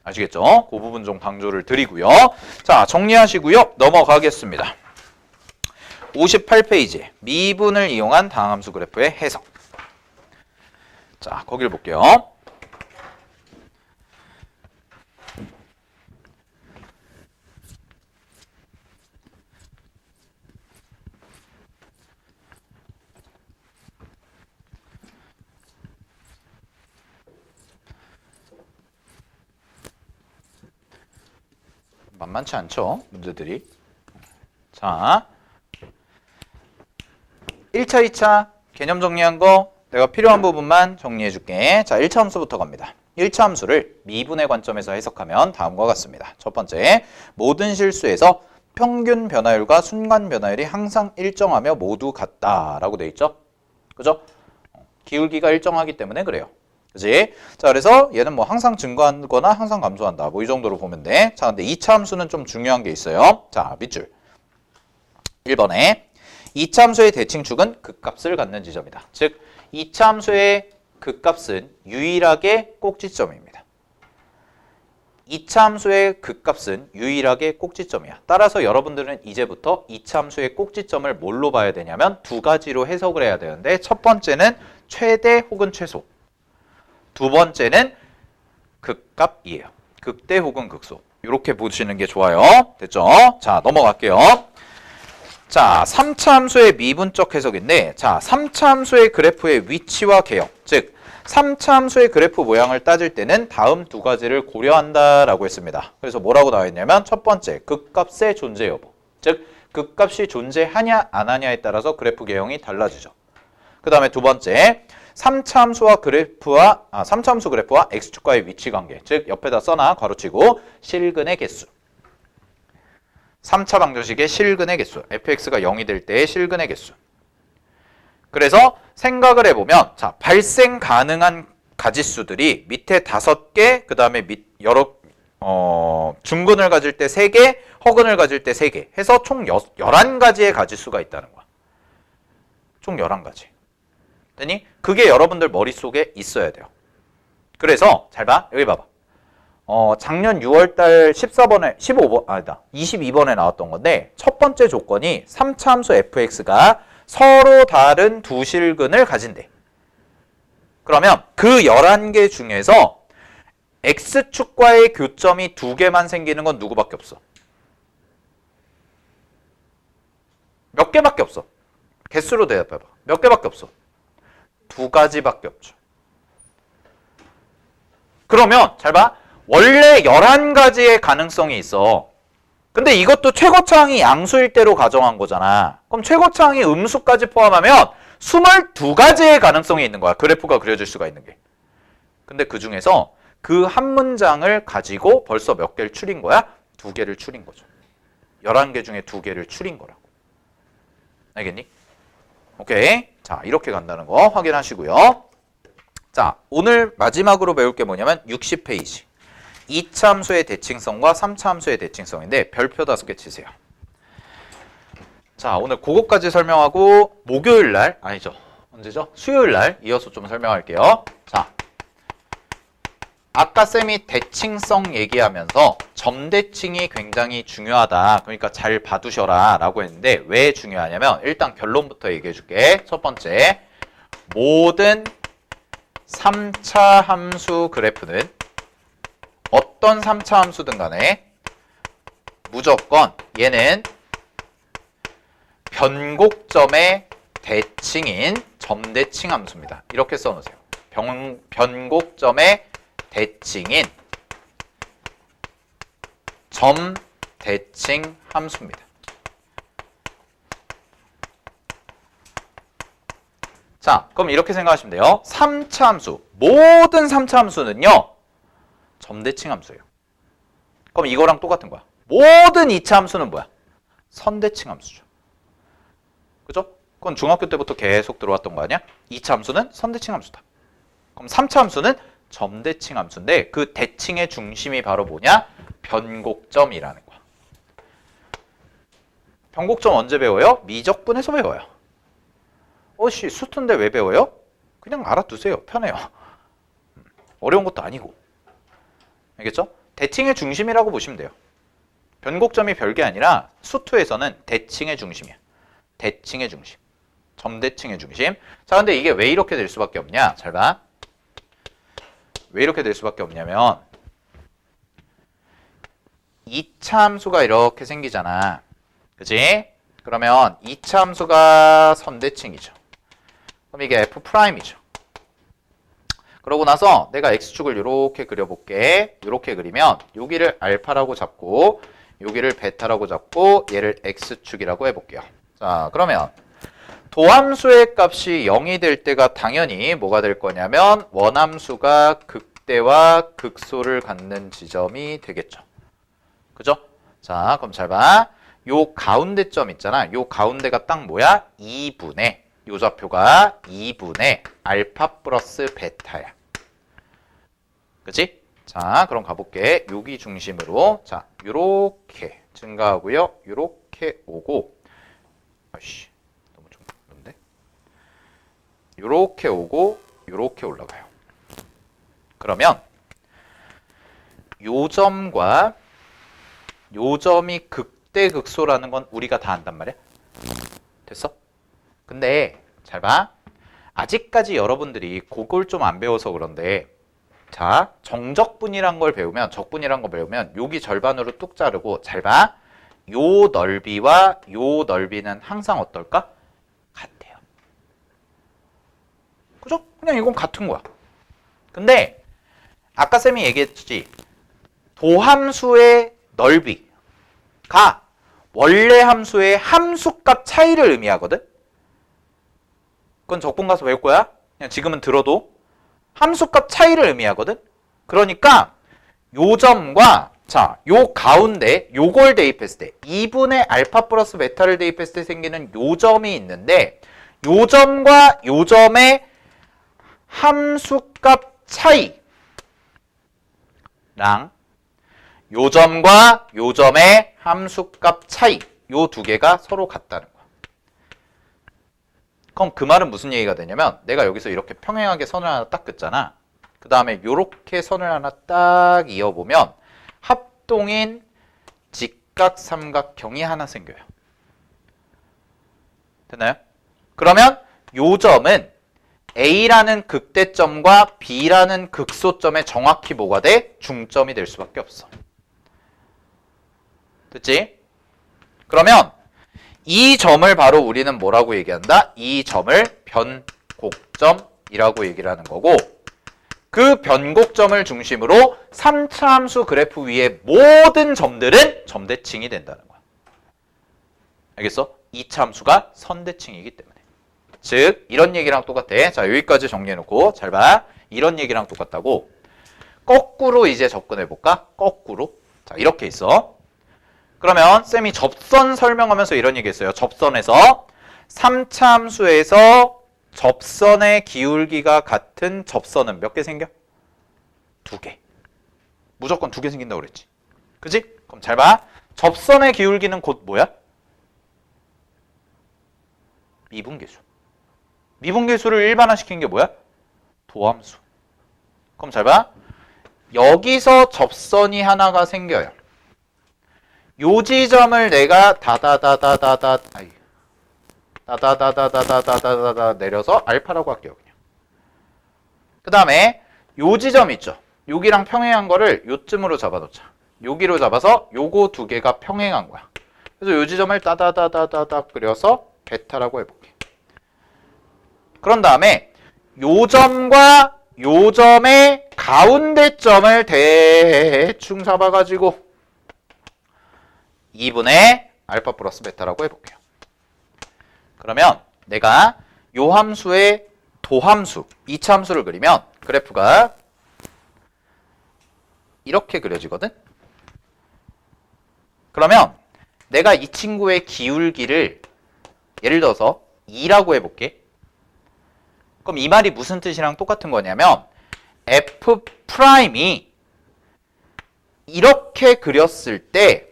아시겠죠? 그 부분 좀 강조를 드리고요. 자, 정리하시고요. 넘어가겠습니다. 58페이지 미분을 이용한 다항함수 그래프의 해석. 자, 거기를 볼게요. 만만치 않죠? 문제들이. 자, 1차, 2차 개념 정리한 거 내가 필요한 부분만 정리해 줄게. 자, 1차 함수부터 갑니다. 1차 함수를 미분의 관점에서 해석하면 다음과 같습니다. 첫 번째, 모든 실수에서 평균 변화율과 순간 변화율이 항상 일정하며 모두 같다라고 돼 있죠? 그죠? 기울기가 일정하기 때문에 그래요. 그지? 자, 그래서 얘는 뭐 항상 증가하거나 항상 감소한다. 뭐 이 정도로 보면 돼. 자, 근데 2차 함수는 좀 중요한 게 있어요. 자, 밑줄. 1번에 2차 함수의 대칭축은 극값을 갖는 지점이다. 즉, 2차 함수의 극값은 유일하게 꼭지점입니다. 2차 함수의 극값은 유일하게 꼭지점이야. 따라서 여러분들은 이제부터 2차 함수의 꼭지점을 뭘로 봐야 되냐면 두 가지로 해석을 해야 되는데 첫 번째는 최대 혹은 최소. 두 번째는 극값이에요. 극대 혹은 극소. 이렇게 보시는 게 좋아요. 됐죠? 자, 넘어갈게요. 자, 3차 함수의 미분적 해석인데 자, 3차 함수의 그래프의 위치와 개형, 즉 3차 함수의 그래프 모양을 따질 때는 다음 두 가지를 고려한다라고 했습니다. 그래서 뭐라고 나와 있냐면 첫 번째, 극값의 존재 여부. 즉 극값이 존재하냐 안 하냐에 따라서 그래프 개형이 달라지죠. 그 다음에 두 번째, 3차 함수 그래프와 x축과의 위치 관계. 즉 옆에다 써놔 괄호치고 실근의 개수. 3차 방정식의 실근의 개수. fx가 0이 될 때의 실근의 개수. 그래서 생각을 해보면 자, 발생 가능한 가지수들이 밑에 5개, 그 다음에 중근을 가질 때 3개, 허근을 가질 때 3개 해서 총 11가지의 가지수가 있다는 거야. 총 11가지. 되니? 그게 여러분들 머릿속에 있어야 돼요. 그래서 잘 봐. 여기 봐봐. 작년 6월달 22번에 나왔던 건데 첫 번째 조건이 3차 함수 fx가 서로 다른 두 실근을 가진대. 그러면 그 11개 중에서 x축과의 교점이 2개만 생기는 건 누구밖에 없어? 몇 개밖에 없어? 개수로 대답해봐. 몇 개밖에 없어? 2가지밖에 없죠. 그러면 잘 봐. 원래 11가지의 가능성이 있어. 근데 이것도 최고차항이 양수일 때로 가정한 거잖아. 그럼 최고차항이 음수까지 포함하면 22가지의 가능성이 있는 거야. 그래프가 그려질 수가 있는 게. 근데 그 중에서 그 한 문장을 가지고 벌써 몇 개를 추린 거야? 2개를 추린 거죠. 11개 중에 2개를 추린 거라고. 알겠니? 오케이. 자, 이렇게 간다는 거 확인하시고요. 자, 오늘 마지막으로 배울 게 뭐냐면 60페이지. 2차 함수의 대칭성과 3차 함수의 대칭성인데 별표 5개 치세요. 자, 오늘 그거까지 설명하고 목요일 날, 아니죠. 언제죠? 수요일 날 이어서 좀 설명할게요. 자, 아까 쌤이 대칭성 얘기하면서 점대칭이 굉장히 중요하다. 그러니까 잘 봐두셔라 라고 했는데 왜 중요하냐면 일단 결론부터 얘기해 줄게. 첫 번째, 모든 3차 함수 그래프는 어떤 3차 함수든 간에 무조건 얘는 변곡점의 대칭인 점대칭 함수입니다. 이렇게 써놓으세요. 변곡점의 대칭인 점대칭 함수입니다. 자, 그럼 이렇게 생각하시면 돼요. 3차 함수, 모든 3차 함수는요 점대칭 함수예요. 그럼 이거랑 똑같은 거야. 모든 2차 함수는 뭐야? 선대칭 함수죠. 그죠? 그건 중학교 때부터 계속 들어왔던 거 아니야? 2차 함수는 선대칭 함수다. 그럼 3차 함수는 점대칭 함수인데 그 대칭의 중심이 바로 뭐냐? 변곡점이라는 거야. 변곡점 언제 배워요? 미적분에서 배워요. 수트인데 왜 배워요? 그냥 알아두세요. 편해요. 어려운 것도 아니고. 알겠죠? 대칭의 중심이라고 보시면 돼요. 변곡점이 별게 아니라 수투에서는 대칭의 중심이야. 대칭의 중심. 점대칭의 중심. 자, 근데 이게 왜 이렇게 될 수밖에 없냐? 잘 봐. 왜 이렇게 될 수밖에 없냐면 2차 함수가 이렇게 생기잖아. 그치? 그러면 2차 함수가 선대칭이죠. 그럼 이게 F'이죠. 그러고 나서 내가 X축을 이렇게 그려볼게. 이렇게 그리면 여기를 알파라고 잡고 여기를 베타라고 잡고 얘를 X축이라고 해볼게요. 자, 그러면 도함수의 값이 0이 될 때가 당연히 뭐가 될 거냐면 원함수가 극대와 극소를 갖는 지점이 되겠죠. 그죠? 자, 그럼 잘 봐. 요 가운데 점 있잖아. 요 가운데가 딱 뭐야? 2분의 요 좌표가 2분의 알파 플러스 베타야. 그치? 자, 그럼 가볼게. 여기 중심으로 자, 요렇게 증가하고요. 요렇게 오고 아이씨, 너무 좀 그런데? 요렇게 오고 요렇게 올라가요. 그러면 요 점과 요 점이 극대극소라는 건 우리가 다 안단 말이야. 됐어? 근데 잘 봐. 아직까지 여러분들이 그걸 좀 안 배워서 그런데 자, 정적분이란 걸 배우면 적분이란 걸 배우면 여기 절반으로 뚝 자르고 잘 봐. 요 넓이와 요 넓이는 항상 어떨까? 같아요. 그죠? 그냥 이건 같은 거야. 근데 아까 쌤이 얘기했지. 도함수의 넓이가 원래 함수의 함수값 차이를 의미하거든? 그건 적분 가서 배울 거야. 그냥 지금은 들어도 함수값 차이를 의미하거든? 그러니까 요 점과 자, 요 가운데 요걸 대입했을 때 2분의 알파 플러스 베타를 대입했을 때 생기는 요 점이 있는데 요 점과 요 점의 함수값 차이랑 요 점과 요 점의 함수값 차이 요 두 개가 서로 같다는 거야. 그럼 그 말은 무슨 얘기가 되냐면 내가 여기서 이렇게 평행하게 선을 하나 딱 긋잖아. 그 다음에 요렇게 선을 하나 딱 이어보면 합동인 직각삼각형이 하나 생겨요. 됐나요? 그러면 요 점은 A라는 극대점과 B라는 극소점에 정확히 뭐가 돼? 중점이 될 수밖에 없어. 됐지? 그러면 이 점을 바로 우리는 뭐라고 얘기한다? 이 점을 변곡점이라고 얘기를 하는 거고 그 변곡점을 중심으로 3차 함수 그래프 위의 모든 점들은 점대칭이 된다는 거야. 알겠어? 2차 함수가 선대칭이기 때문에. 즉 이런 얘기랑 똑같아. 자, 여기까지 정리해놓고 잘 봐. 이런 얘기랑 똑같다고. 거꾸로 이제 접근해볼까? 거꾸로. 자, 이렇게 있어. 그러면 쌤이 접선 설명하면서 이런 얘기 했어요. 접선에서 3차 함수에서 접선의 기울기가 같은 접선은 몇 개 생겨? 2개. 무조건 2개 생긴다고 그랬지. 그지? 그럼 잘 봐. 접선의 기울기는 곧 뭐야? 미분계수. 미분계수를 일반화시킨 게 뭐야? 도함수. 그럼 잘 봐. 여기서 접선이 하나가 생겨요. 요 지점을 내가 다다다다다다 내려서 알파라고 할게요. 그냥. 그 다음에 요 지점 있죠. 여기랑 평행한 거를 요쯤으로 잡아놓자. 여기로 잡아서 요거 두 개가 평행한 거야. 그래서 요 지점을 따다다다다다 그려서 베타라고 해볼게. 그런 다음에 요 점과 요 점의 가운데 점을 대충 잡아가지고 2분의 알파 플러스 베타라고 해볼게요. 그러면 내가 요 함수의 도함수, 2차 함수를 그리면 그래프가 이렇게 그려지거든? 그러면 내가 이 친구의 기울기를 예를 들어서 2라고 해볼게. 그럼 이 말이 무슨 뜻이랑 똑같은 거냐면 F'이 이렇게 그렸을 때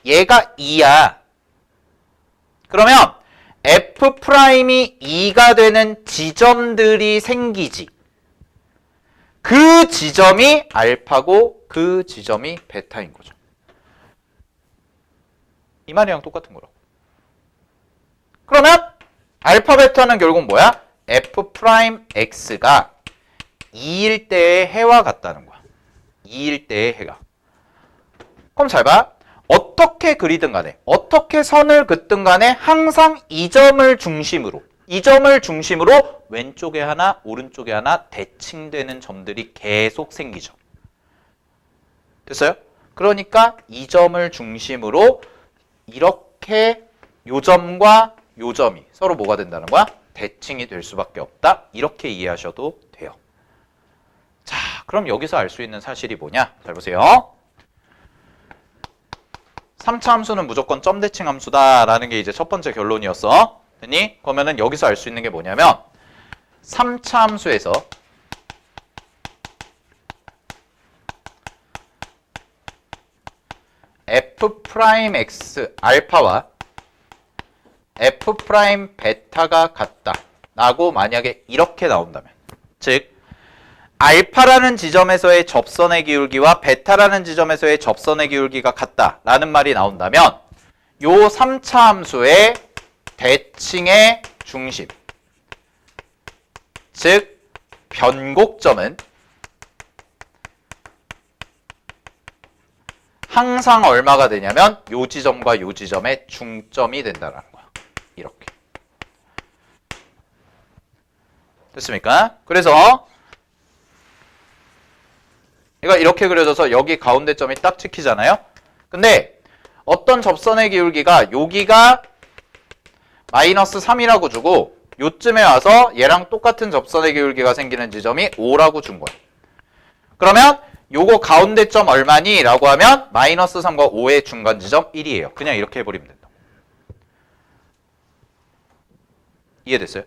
얘가 2야. 그러면 F'이 2가 되는 지점들이 생기지. 그 지점이 알파고 그 지점이 베타인 거죠. 이 말이랑 똑같은 거라고. 그러면 알파 베타는 결국 뭐야? F'X가 2일 때의 해와 같다는 거야. 2일 때의 해가. 그럼 잘 봐. 어떻게 그리든 간에 어떻게 선을 긋든 간에 항상 이 점을 중심으로 왼쪽에 하나 오른쪽에 하나 대칭되는 점들이 계속 생기죠. 됐어요? 그러니까 이 점을 중심으로 이렇게 요 점과 요 점이 서로 뭐가 된다는 거야? 대칭이 될 수밖에 없다. 이렇게 이해하셔도 돼요. 자, 그럼 여기서 알 수 있는 사실이 뭐냐? 잘 보세요. 3차 함수는 무조건 점대칭 함수다라는 게 이제 첫 번째 결론이었어. 됐니? 그러면은 여기서 알 수 있는 게 뭐냐면 3차 함수에서 F'X 알파와 F' 베타가 같다 라고 만약에 이렇게 나온다면 즉 알파라는 지점에서의 접선의 기울기와 베타라는 지점에서의 접선의 기울기가 같다라는 말이 나온다면 요 3차 함수의 대칭의 중심, 즉 변곡점은 항상 얼마가 되냐면 요 지점과 요 지점의 중점이 된다라는 거야. 이렇게. 됐습니까? 그래서 얘가 이렇게 그려져서 여기 가운데 점이 딱 찍히잖아요. 근데 어떤 접선의 기울기가 여기가 마이너스 3이라고 주고 요쯤에 와서 얘랑 똑같은 접선의 기울기가 생기는 지점이 5라고 준 거야. 그러면 요거 가운데 점 얼마니? 라고 하면 마이너스 3과 5의 중간 지점 1이에요. 그냥 이렇게 해버리면 된다. 이해됐어요?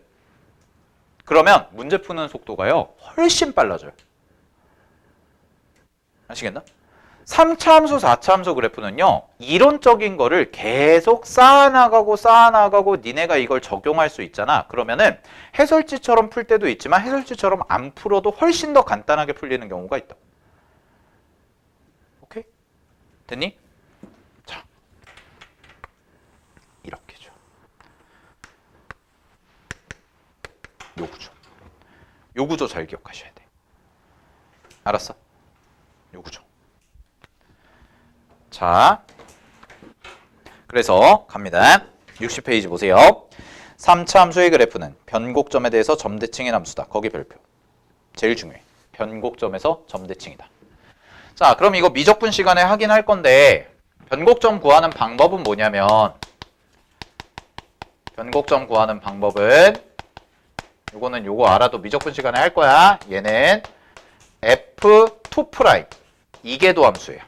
그러면 문제 푸는 속도가요 훨씬 빨라져요. 아시겠나? 3차 함수, 4차 함수 그래프는요 이론적인 거를 계속 쌓아나가고 니네가 이걸 적용할 수 있잖아. 그러면은 해설지처럼 풀 때도 있지만 해설지처럼 안 풀어도 훨씬 더 간단하게 풀리는 경우가 있다. 오케이? 됐니? 자, 이렇게죠. 요 구조. 요 구조 잘 기억하셔야 돼. 알았어? 요 구조. 자, 그래서 갑니다. 60페이지 보세요. 3차 함수의 그래프는 변곡점에 대해서 점대칭의 함수다. 거기 별표. 제일 중요해. 변곡점에서 점대칭이다. 자, 그럼 이거 미적분 시간에 하긴 할 건데 변곡점 구하는 방법은 뭐냐면 변곡점 구하는 방법은 요거는 요거 알아도 미적분 시간에 할 거야. 얘는 F2' 이계도 함수예요.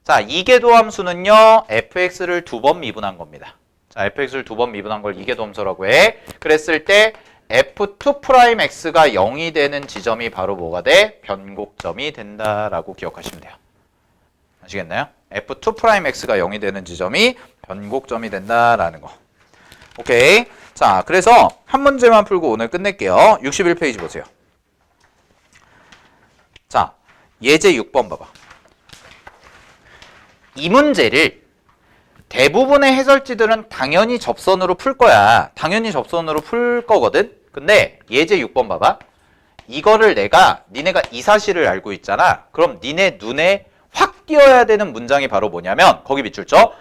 자, 이계도 함수는요 fx를 2번 미분한 겁니다. 자, fx를 2번 미분한 걸 이계도 함수라고 해. 그랬을 때 f2'x가 0이 되는 지점이 바로 뭐가 돼? 변곡점이 된다라고 기억하시면 돼요. 아시겠나요? f2'x가 0이 되는 지점이 변곡점이 된다라는 거. 오케이. 자, 그래서 한 문제만 풀고 오늘 끝낼게요. 61페이지 보세요. 자, 예제 6번 봐봐. 이 문제를 대부분의 해설지들은 당연히 접선으로 풀 거야. 당연히 접선으로 풀 거거든. 근데 예제 6번 봐봐. 이거를 니네가 이 사실을 알고 있잖아. 그럼 니네 눈에 확 띄어야 되는 문장이 바로 뭐냐면 거기 밑줄 쳐.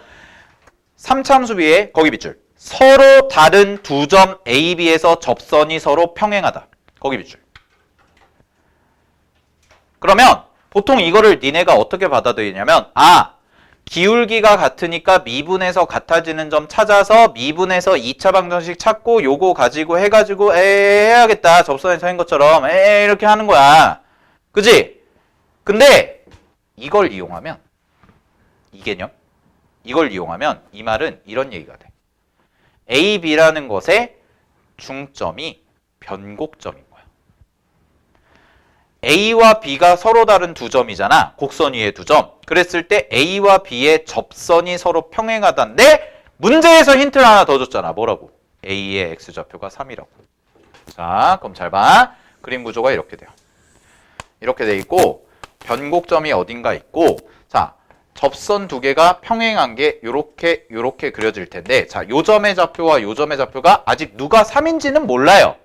3차 함수 위에 거기 밑줄. 서로 다른 두 점 A, B에서 접선이 서로 평행하다. 거기 밑줄. 그러면 보통 이거를 니네가 어떻게 받아들이냐면 기울기가 같으니까 미분해서 같아지는 점 찾아서 미분해서 2차 방정식 찾고 요거 가지고 해가지고 해야겠다. 접선에서 한 것처럼 이렇게 하는 거야. 그지? 근데 이걸 이용하면 이 개념 이걸 이용하면 이 말은 이런 얘기가 돼. A, B라는 것의 중점이 변곡점인 거야. A와 B가 서로 다른 두 점이잖아. 곡선 위의 두 점. 그랬을 때 A와 B의 접선이 서로 평행하다인데 문제에서 힌트를 하나 더 줬잖아. 뭐라고? A의 X좌표가 3이라고. 자, 그럼 잘 봐. 그림 구조가 이렇게 돼요. 이렇게 돼 있고 변곡점이 어딘가 있고 자, 접선 두 개가 평행한 게 요렇게 그려질 텐데 자, 요 점의 좌표와 요 점의 좌표가 아직 누가 3인지는 몰라요.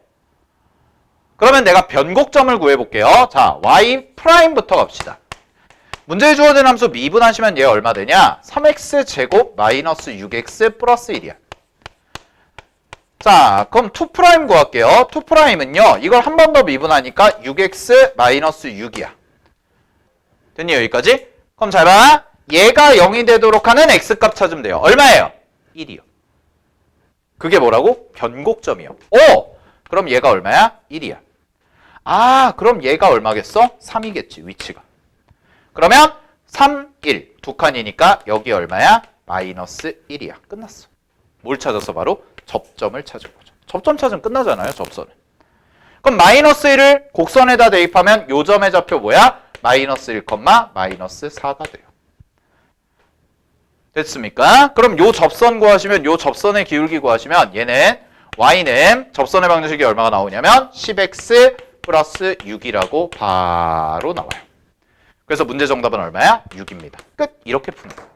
그러면 내가 변곡점을 구해볼게요. 자, y'부터 갑시다. 문제에 주어진 함수 미분하시면 얘 얼마 되냐? 3x 제곱 마이너스 6x 플러스 1이야. 자, 그럼 2' 구할게요. 2'은요. 이걸 한 번 더 미분하니까 6x 마이너스 6이야. 됐니 여기까지? 그럼 잘 봐. 얘가 0이 되도록 하는 x값 찾으면 돼요. 얼마예요? 1이요. 그게 뭐라고? 변곡점이요. 오! 그럼 얘가 얼마야? 1이야. 그럼 얘가 얼마겠어? 3이겠지, 위치가. 그러면 3, 1. 두 칸이니까 여기 얼마야? 마이너스 1이야. 끝났어. 뭘 찾았어? 바로 접점을 찾은 거죠. 접점 찾으면 끝나잖아요, 접선은. 그럼 마이너스 1을 곡선에다 대입하면 요 점의 좌표 뭐야? 마이너스 1, 마이너스 4가 돼요. 됐습니까? 그럼 요 접선 구하시면 요 접선의 기울기 구하시면 얘는 y는 접선의 방정식이 얼마가 나오냐면 10x 플러스 6이라고 바로 나와요. 그래서 문제 정답은 얼마야? 6입니다. 끝. 이렇게 푸는 거예요.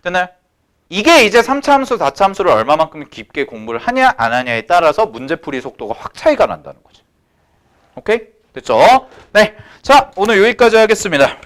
됐나요? 이게 이제 3차 함수, 4차 함수를 얼마만큼 깊게 공부를 하냐 안 하냐에 따라서 문제풀이 속도가 확 차이가 난다는 거지. 오케이? 됐죠? 네. 자, 오늘 여기까지 하겠습니다.